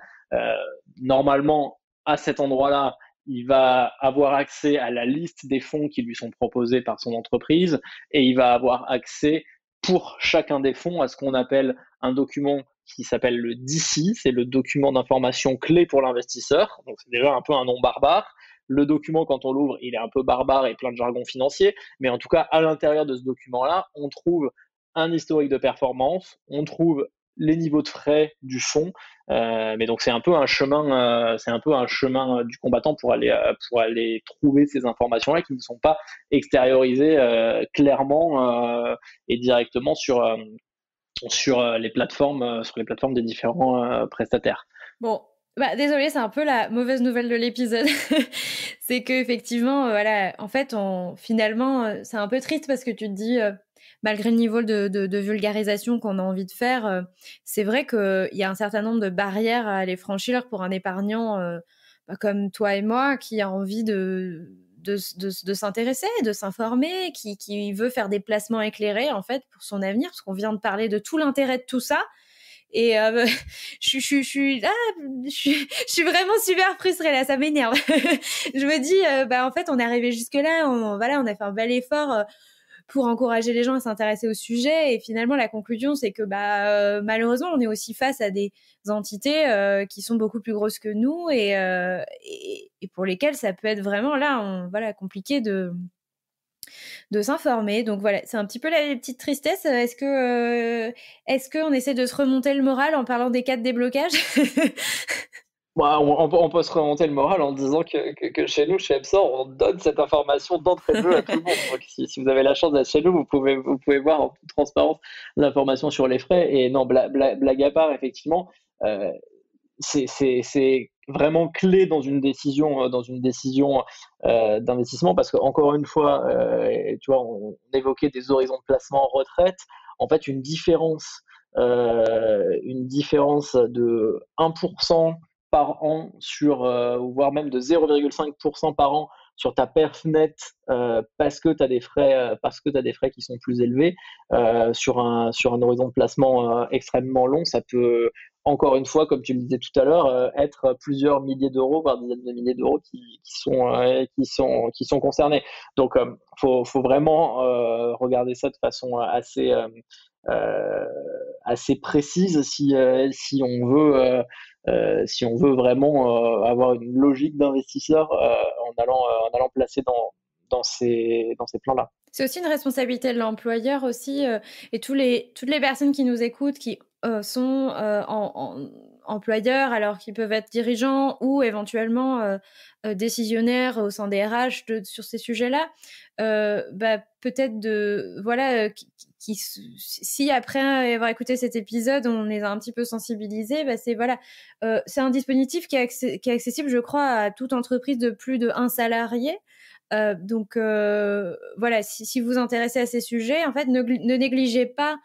Normalement, à cet endroit-là, il va avoir accès à la liste des fonds qui lui sont proposés par son entreprise et il va avoir accès pour chacun des fonds à ce qu'on appelle un document qui s'appelle le DC, c'est le document d'information clé pour l'investisseur. Donc c'est déjà un peu un nom barbare. Le document, quand on l'ouvre, il est un peu barbare et plein de jargon financier, mais en tout cas, à l'intérieur de ce document-là, on trouve un historique de performance, on trouve les niveaux de frais du fonds, mais donc c'est un peu un chemin du combattant pour aller trouver ces informations-là qui ne sont pas extériorisées clairement et directement sur les plateformes des différents prestataires. Bon. Désolée, c'est un peu la mauvaise nouvelle de l'épisode. C'est que effectivement, voilà, en fait, finalement, c'est un peu triste parce que tu te dis, malgré le niveau de vulgarisation qu'on a envie de faire, c'est vrai qu'il y a un certain nombre de barrières à aller franchir pour un épargnant comme toi et moi qui a envie de s'intéresser, de s'informer, qui veut faire des placements éclairés en fait pour son avenir, parce qu'on vient de parler de tout l'intérêt de tout ça. Et je suis vraiment super frustrée là, ça m'énerve. Je me dis, en fait, on est arrivé jusque-là, on a fait un bel effort pour encourager les gens à s'intéresser au sujet. Et finalement, la conclusion, c'est que malheureusement, on est aussi face à des entités qui sont beaucoup plus grosses que nous et pour lesquelles ça peut être vraiment compliqué de s'informer. Donc voilà, c'est un petit peu la petite tristesse. Est-ce qu'on essaie de se remonter le moral en parlant des cas de déblocage? On peut se remonter le moral en disant que chez nous, chez Epsor, on donne cette information d'entrée de jeu à tout le monde. Donc, si vous avez la chance d'être chez nous, vous pouvez voir en toute transparence l'information sur les frais. Et non, blague à part, effectivement, euh, c'est vraiment clé dans une décision d'investissement parce que encore une fois, tu vois, on évoquait des horizons de placement en retraite. En fait, une différence de 1% par an voire même de 0,5% par an sur ta perf nette parce que tu as des frais qui sont plus élevés sur un horizon de placement extrêmement long, ça peut encore une fois, comme tu le disais tout à l'heure, être plusieurs milliers d'euros, voire dizaines de milliers d'euros qui sont concernés. Donc, faut vraiment regarder ça de façon euh, assez précise si on veut vraiment avoir une logique d'investisseur en allant placer dans ces plans-là. C'est aussi une responsabilité de l'employeur aussi, et toutes les personnes qui nous écoutent, qui sont employeurs, alors qu'ils peuvent être dirigeants ou éventuellement décisionnaires au sein des RH sur ces sujets-là, peut-être si après avoir écouté cet épisode, on les a un petit peu sensibilisés, c'est un dispositif qui est accessible, je crois, à toute entreprise de plus de 1 salarié. Si vous vous intéressez à ces sujets, en fait, ne négligez pas,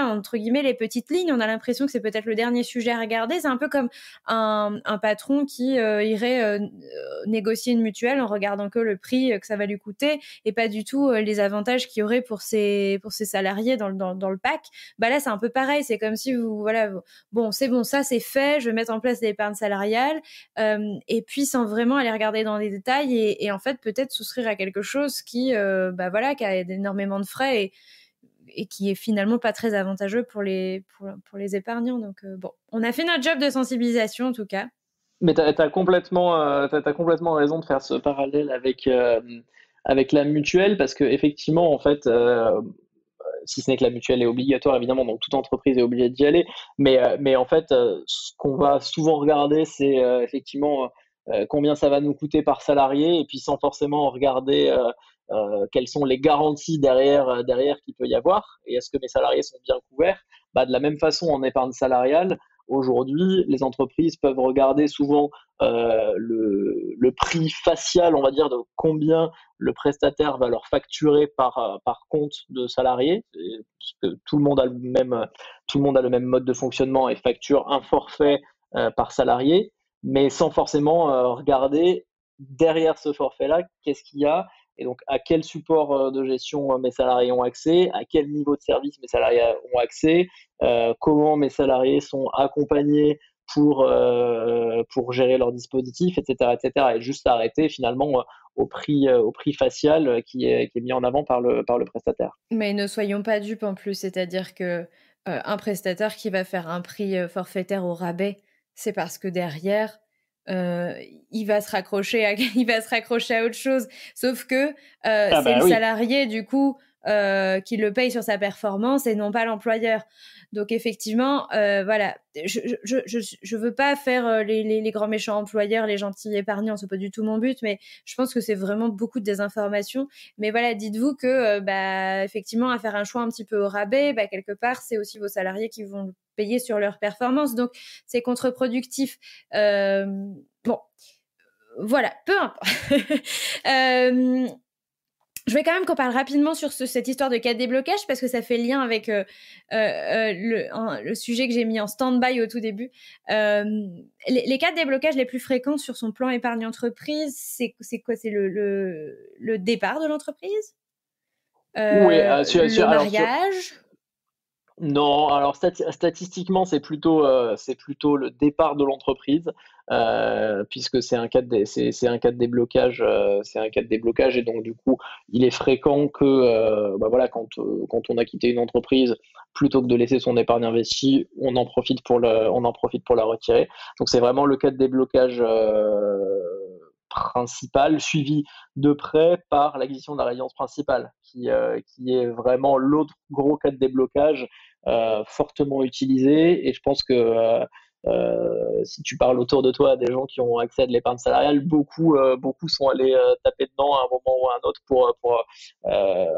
entre guillemets, les petites lignes. On a l'impression que c'est peut-être le dernier sujet à regarder. C'est un peu comme un patron qui irait négocier une mutuelle en regardant que le prix que ça va lui coûter et pas du tout les avantages qu'il y aurait pour ses salariés dans le pack. Là, c'est un peu pareil. C'est comme si c'est bon, ça c'est fait, je vais mettre en place l'épargne salariale, et puis sans vraiment aller regarder dans les détails et en fait peut-être souscrire à quelque chose qui a énormément de frais et qui est finalement pas très avantageux pour les épargnants. Donc on a fait notre job de sensibilisation en tout cas. Mais t'as complètement raison de faire ce parallèle avec la mutuelle parce que effectivement, en fait, si ce n'est que la mutuelle est obligatoire, évidemment, donc toute entreprise est obligée d'y aller. Mais en fait, ce qu'on va souvent regarder, c'est effectivement combien ça va nous coûter par salarié, et puis sans forcément regarder quelles sont les garanties derrière qu'il peut y avoir, et est-ce que mes salariés sont bien couverts. De la même façon, en épargne salariale, aujourd'hui, les entreprises peuvent regarder souvent le prix facial, on va dire, de combien le prestataire va leur facturer par compte de salarié, parce que tout le monde a le même mode de fonctionnement et facture un forfait par salarié, mais sans forcément regarder derrière ce forfait-là, qu'est-ce qu'il y a, et donc à quel support de gestion mes salariés ont accès, à quel niveau de service mes salariés ont accès, comment mes salariés sont accompagnés pour gérer leur dispositif, etc., etc. Et juste arrêter finalement au prix facial qui est mis en avant par le prestataire. Mais ne soyons pas dupes en plus, c'est-à-dire que un prestataire qui va faire un prix forfaitaire au rabais, c'est parce que derrière, il va se raccrocher il va se raccrocher à autre chose. Sauf que c'est le Oui. salarié du coup qui le paye sur sa performance et non pas l'employeur. Donc effectivement, je veux pas faire les grands méchants employeurs, les gentils épargnants, c'est pas du tout mon but, mais je pense que c'est vraiment beaucoup de désinformation. Mais voilà, dites-vous que effectivement, à faire un choix un petit peu au rabais, quelque part, c'est aussi vos salariés qui vont payer sur leur performance. Donc, c'est contre-productif. Bon, voilà, peu importe. Je vais quand même qu'on parle rapidement sur cette histoire de cas de déblocage parce que ça fait lien avec le sujet que j'ai mis en stand-by au tout début. Les cas de déblocage les plus fréquents sur son plan épargne entreprise, c'est quoi? C'est le départ de l'entreprise, Oui, le mariage. Non, alors statistiquement, c'est plutôt le départ de l'entreprise, puisque c'est un cas de déblocage, et donc du coup, il est fréquent que, voilà, quand on a quitté une entreprise, plutôt que de laisser son épargne investie, on en profite pour la retirer. Donc c'est vraiment le cas de déblocage principal, suivi de près par l'acquisition de la résidence principale, qui est vraiment l'autre gros cas de déblocage fortement utilisé. Et je pense que si tu parles autour de toi à des gens qui ont accès à de l'épargne salariale, beaucoup sont allés taper dedans à un moment ou à un autre pour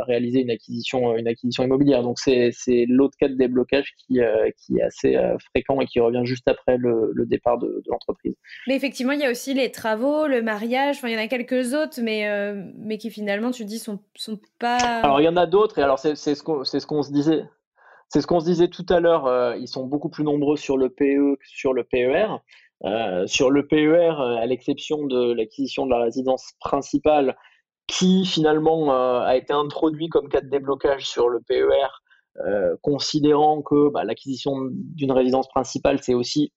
réaliser une acquisition immobilière. Donc c'est l'autre cas de déblocage qui est assez fréquent et qui revient juste après le départ de l'entreprise. Mais effectivement, il y a aussi les travaux, le mariage, enfin il y en a quelques autres, mais qui finalement, tu dis, sont pas... Alors il y en a d'autres, et alors c'est ce qu'on se disait. C'est ce qu'on se disait tout à l'heure, ils sont beaucoup plus nombreux sur le PE que sur le PER. Sur le PER, à l'exception de l'acquisition de la résidence principale, qui finalement a été introduit comme cas de déblocage sur le PER, considérant que l'acquisition d'une résidence principale, c'est aussi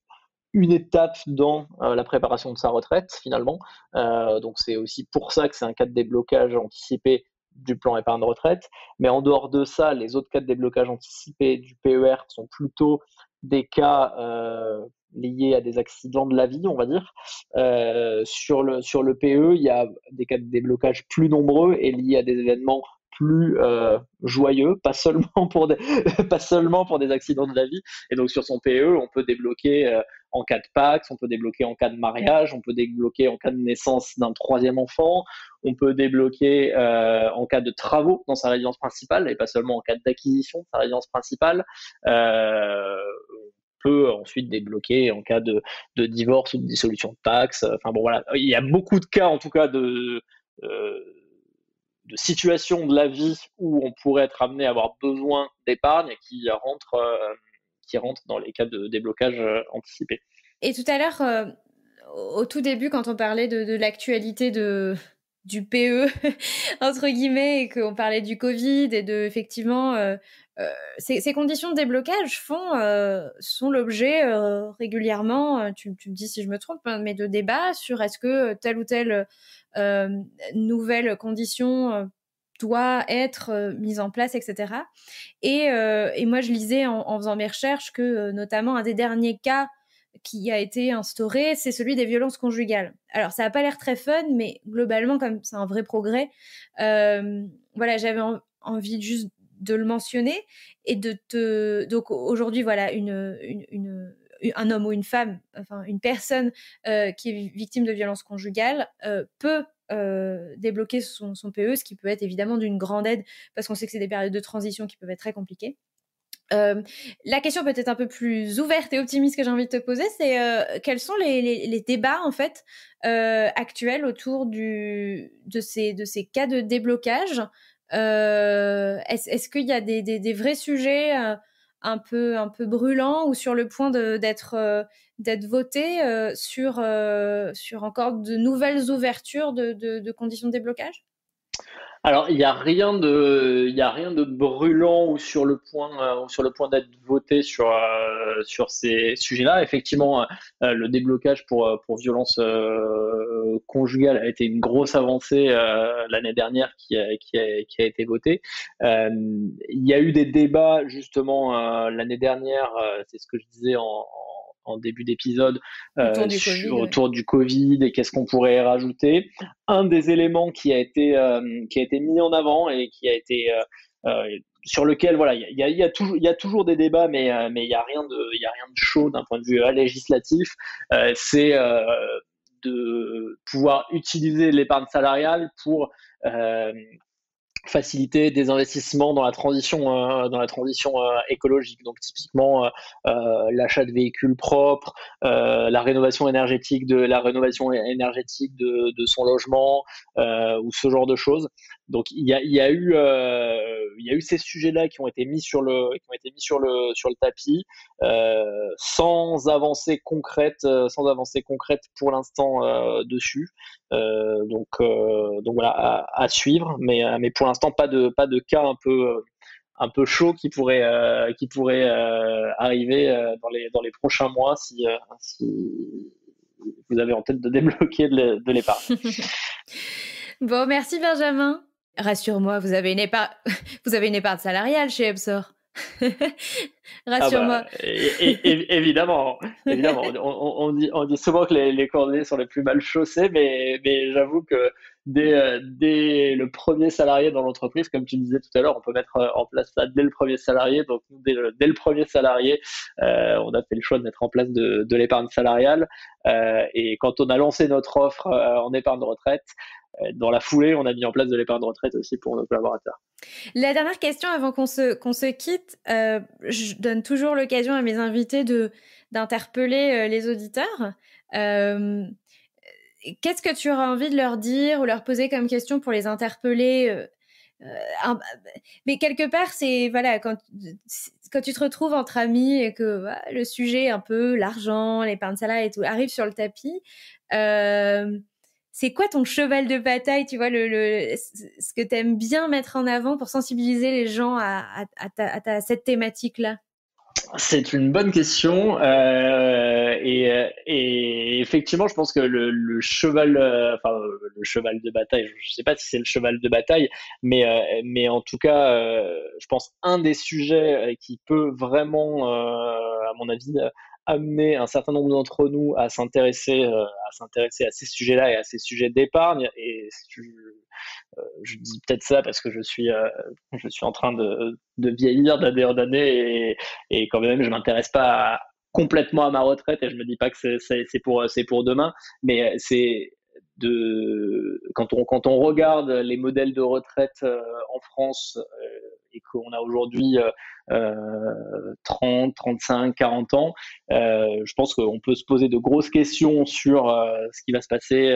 une étape dans la préparation de sa retraite finalement. Donc c'est aussi pour ça que c'est un cas de déblocage anticipé du plan épargne retraite. Mais en dehors de ça, les autres cas de déblocage anticipé du PER sont plutôt des cas liés à des accidents de la vie, on va dire. Sur le PE, il y a des cas de déblocage plus nombreux et liés à des événements plus joyeux, pas seulement pour des accidents de la vie. Et donc sur son PE, on peut débloquer en cas de Pacs, on peut débloquer en cas de mariage, on peut débloquer en cas de naissance d'un troisième enfant, on peut débloquer en cas de travaux dans sa résidence principale et pas seulement en cas d'acquisition de sa résidence principale. On peut ensuite débloquer en cas de divorce ou de dissolution de Pacs. Enfin bon voilà, il y a beaucoup de cas en tout cas de situations de la vie où on pourrait être amené à avoir besoin d'épargne qui rentrent dans les cas de déblocage anticipé. Et tout à l'heure, au tout début, quand on parlait de l'actualité du PE, entre guillemets, et qu'on parlait du Covid et de, effectivement, ces conditions de déblocage sont l'objet régulièrement, tu me dis si je me trompe, hein, mais de débats sur est-ce que telle ou telle nouvelle condition doit être mise en place, etc. Et moi, je lisais en faisant mes recherches que notamment un des derniers cas qui a été instauré, c'est celui des violences conjugales. Alors, ça n'a pas l'air très fun, mais globalement, comme c'est un vrai progrès, voilà, j'avais envie juste de le mentionner et donc aujourd'hui, voilà, un homme ou une femme, enfin une personne qui est victime de violences conjugales peut débloquer son PE, ce qui peut être évidemment d'une grande aide parce qu'on sait que c'est des périodes de transition qui peuvent être très compliquées. La question peut-être un peu plus ouverte et optimiste que j'ai envie de te poser, c'est quels sont les débats en fait actuels autour de ces cas de déblocage. Est-ce qu'il y a des vrais sujets un peu brûlants ou sur le point d'être votés sur encore de nouvelles ouvertures de conditions de déblocage? Alors, il n'y a rien de brûlant ou sur le point d'être voté sur ces sujets-là. Effectivement, le déblocage pour violence conjugale a été une grosse avancée l'année dernière qui a été votée. Il y a eu des débats justement l'année dernière, c'est ce que je disais en début d'épisode, autour du Covid et qu'est-ce qu'on pourrait rajouter. Un des éléments qui a été mis en avant et qui a été sur lequel voilà il y a toujours des débats, mais il y a rien de chaud d'un point de vue législatif. C'est de pouvoir utiliser l'épargne salariale pour faciliter des investissements dans la transition écologique. Donc typiquement l'achat de véhicules propres, la rénovation énergétique de son logement ou ce genre de choses. Donc il y a eu ces sujets-là qui ont été mis sur le tapis sans avancée concrète pour l'instant dessus. Donc voilà, à suivre, mais pour l'instant pas de cas un peu chaud qui pourrait arriver dans les prochains mois si vous avez en tête de débloquer de l'épargne. Bon, merci Benjamin. Rassure-moi, vous avez une épargne salariale chez Epsor. Rassure-moi. Évidemment. On dit souvent que les cordonniers sont les plus mal chaussés, mais j'avoue que dès le premier salarié dans l'entreprise. Comme tu disais tout à l'heure, on peut mettre en place ça dès le premier salarié. Donc, dès le premier salarié, on a fait le choix de mettre en place de l'épargne salariale. Et quand on a lancé notre offre en épargne de retraite, dans la foulée, on a mis en place de l'épargne de retraite aussi pour nos collaborateurs. La dernière question avant qu'on se quitte, je donne toujours l'occasion à mes invités d'interpeller les auditeurs. Qu'est-ce que tu auras envie de leur dire ou leur poser comme question pour les interpeller mais quelque part, c'est voilà, quand tu te retrouves entre amis et que le sujet un peu l'argent, l'épargne salariale et tout arrive sur le tapis, c'est quoi ton cheval de bataille, tu vois, ce que tu aimes bien mettre en avant pour sensibiliser les gens à cette thématique-là? C'est une bonne question et effectivement, je pense que le cheval, le cheval de bataille, je ne sais pas si c'est le cheval de bataille, mais en tout cas, je pense un des sujets qui peut vraiment, à mon avis, amener un certain nombre d'entre nous à s'intéresser à ces sujets-là et à ces sujets d'épargne. Et je dis peut-être ça parce que je suis en train de vieillir d'année en année et quand même je m'intéresse pas complètement à ma retraite et je me dis pas que c'est pour demain, mais c'est quand on regarde les modèles de retraite en France et qu'on a aujourd'hui 30, 35, 40 ans, je pense qu'on peut se poser de grosses questions sur ce qui va se passer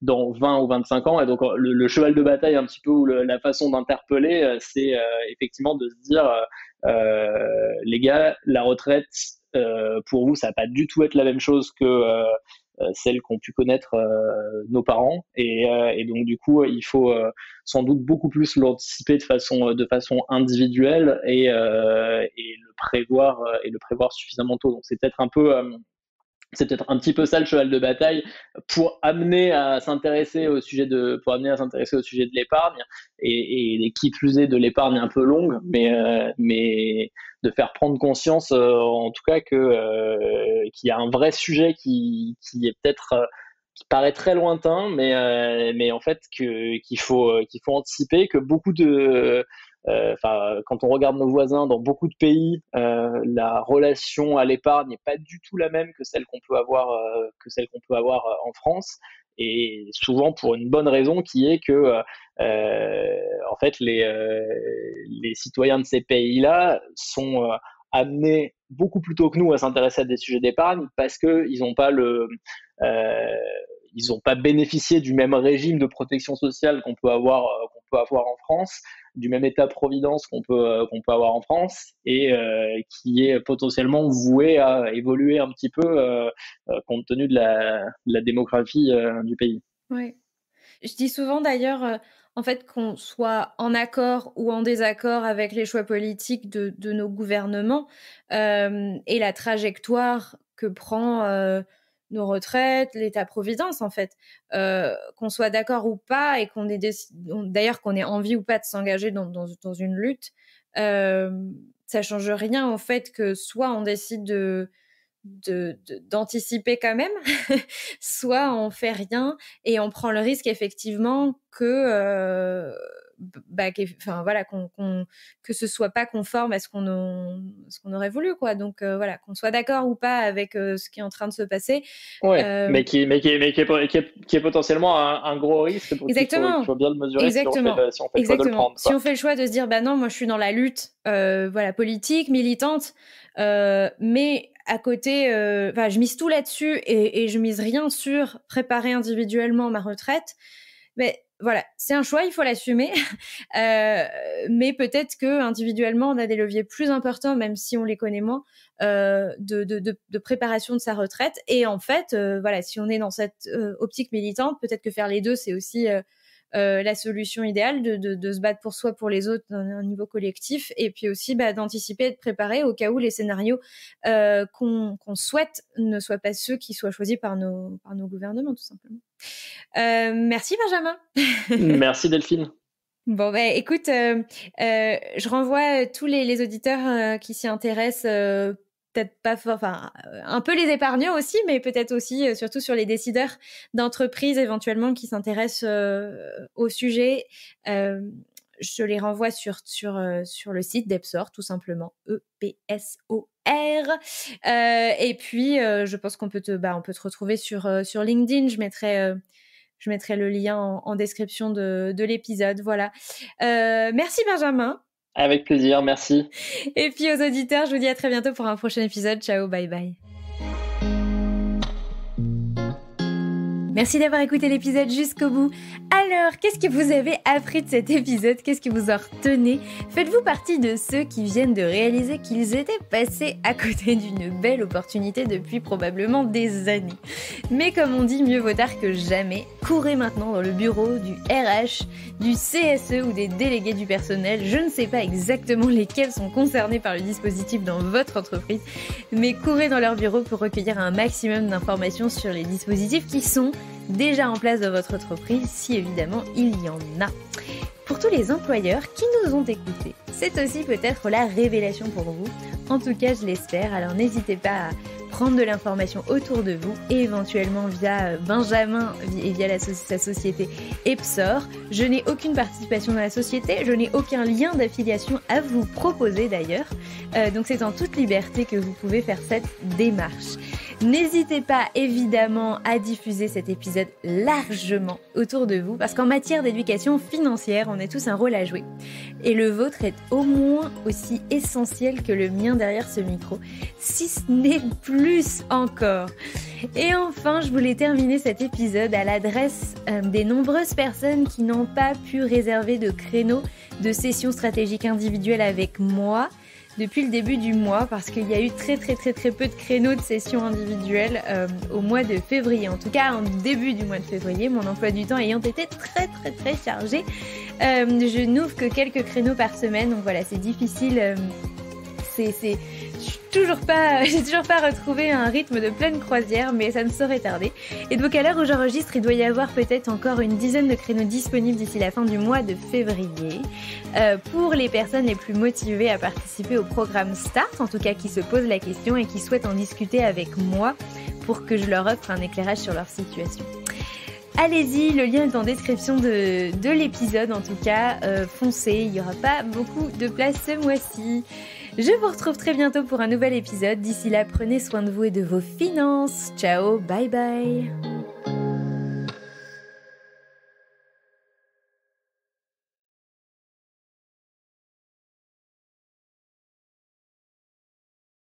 dans 20 ou 25 ans. Et donc, le cheval de bataille, un petit peu, ou la façon d'interpeller, c'est effectivement de se dire, les gars, la retraite, pour vous, ça va pas du tout être la même chose que celle qu'ont pu connaître nos parents. Et donc, du coup, il faut sans doute beaucoup plus l'anticiper de façon individuelle et le prévoir suffisamment tôt. Donc, c'est peut-être un petit peu ça le cheval de bataille pour amener à s'intéresser au sujet de l'épargne et qui plus est de l'épargne un peu longue, mais de faire prendre conscience en tout cas qu'il y a un vrai sujet qui est peut-être qui paraît très lointain, mais en fait qu'il faut anticiper, que beaucoup de quand on regarde nos voisins dans beaucoup de pays, la relation à l'épargne n'est pas du tout la même que celle qu'on peut avoir en France, et souvent pour une bonne raison qui est que en fait les citoyens de ces pays-là sont amenés beaucoup plus tôt que nous à s'intéresser à des sujets d'épargne parce que euh, ils n'ont pas bénéficié du même régime de protection sociale qu'on peut avoir en France, du même état-providence qu'on peut avoir en France, et qui est potentiellement voué à évoluer un petit peu compte tenu de la démographie du pays. Ouais. Je dis souvent d'ailleurs, en fait, qu'on soit en accord ou en désaccord avec les choix politiques de nos gouvernements et la trajectoire que prend nos retraites, l'État-providence, en fait, qu'on soit d'accord ou pas et d'ailleurs qu'on ait envie ou pas de s'engager dans une lutte, ça change rien au fait que soit on décide d'anticiper quand même, soit on fait rien et on prend le risque effectivement que que ce soit pas conforme à ce qu'on aurait voulu, quoi. Donc voilà, qu'on soit d'accord ou pas avec ce qui est en train de se passer. Ouais, mais qui est potentiellement un gros risque. Donc exactement. Il faut bien le mesurer. Exactement. Si on fait le choix de le prendre, si on fait le choix de se dire bah non, moi je suis dans la lutte politique, militante, mais à côté, je mise tout là-dessus et je mise rien sur préparer individuellement ma retraite. Mais voilà, c'est un choix, il faut l'assumer. Mais peut-être que individuellement, on a des leviers plus importants, même si on les connaît moins, de préparation de sa retraite. Et en fait, si on est dans cette optique militante, peut-être que faire les deux, c'est aussi la solution idéale de se battre pour soi, pour les autres, à un niveau collectif, et puis aussi d'anticiper et de préparer au cas où les scénarios qu'on souhaite ne soient pas ceux qui soient choisis par nos gouvernements, tout simplement. Merci Benjamin. Merci Delphine. Bon, écoute, je renvoie tous les auditeurs qui s'y intéressent peut-être pas enfin, un peu les épargnants aussi, mais peut-être aussi, surtout sur les décideurs d'entreprise éventuellement qui s'intéressent, au sujet. Je les renvoie sur le site d'Epsor tout simplement, EPSOR. Et puis, je pense qu'on peut on peut te retrouver sur LinkedIn. Je mettrai le lien en description de l'épisode, voilà. Merci Benjamin. Avec plaisir, merci. Et puis aux auditeurs, je vous dis à très bientôt pour un prochain épisode. Ciao, bye bye. Merci d'avoir écouté l'épisode jusqu'au bout. Alors, qu'est-ce que vous avez appris de cet épisode? Qu'est-ce que vous en retenez? Faites-vous partie de ceux qui viennent de réaliser qu'ils étaient passés à côté d'une belle opportunité depuis probablement des années? Mais comme on dit, mieux vaut tard que jamais. Courez maintenant dans le bureau du RH, du CSE ou des délégués du personnel. Je ne sais pas exactement lesquels sont concernés par le dispositif dans votre entreprise, mais courez dans leur bureau pour recueillir un maximum d'informations sur les dispositifs qui sont déjà en place dans votre entreprise, si évidemment il y en a. Pour tous les employeurs qui nous ont écoutés, c'est aussi peut-être la révélation pour vous. En tout cas, je l'espère, alors n'hésitez pas à prendre de l'information autour de vous et éventuellement via Benjamin et via sa société Epsor. Je n'ai aucune participation dans la société, je n'ai aucun lien d'affiliation à vous proposer d'ailleurs, donc c'est en toute liberté que vous pouvez faire cette démarche. N'hésitez pas évidemment à diffuser cet épisode largement autour de vous parce qu'en matière d'éducation financière, on a tous un rôle à jouer. Et le vôtre est au moins aussi essentiel que le mien derrière ce micro, si ce n'est plus encore. Et enfin, je voulais terminer cet épisode à l'adresse des nombreuses personnes qui n'ont pas pu réserver de créneaux de sessions stratégiques individuelles avec moi depuis le début du mois parce qu'il y a eu très peu de créneaux de sessions individuelles au mois de février. En tout cas, en début du mois de février, mon emploi du temps ayant été très chargé, je n'ouvre que quelques créneaux par semaine. Donc voilà, c'est difficile. J'ai toujours pas retrouvé un rythme de pleine croisière, mais ça ne saurait tarder. Et donc à l'heure où j'enregistre, il doit y avoir peut-être encore une dizaine de créneaux disponibles d'ici la fin du mois de février pour les personnes les plus motivées à participer au programme Start, en tout cas qui se posent la question et qui souhaitent en discuter avec moi pour que je leur offre un éclairage sur leur situation. Allez-y, le lien est en description de l'épisode, en tout cas, foncez, il n'y aura pas beaucoup de place ce mois-ci. Je vous retrouve très bientôt pour un nouvel épisode. D'ici là, prenez soin de vous et de vos finances. Ciao, bye bye.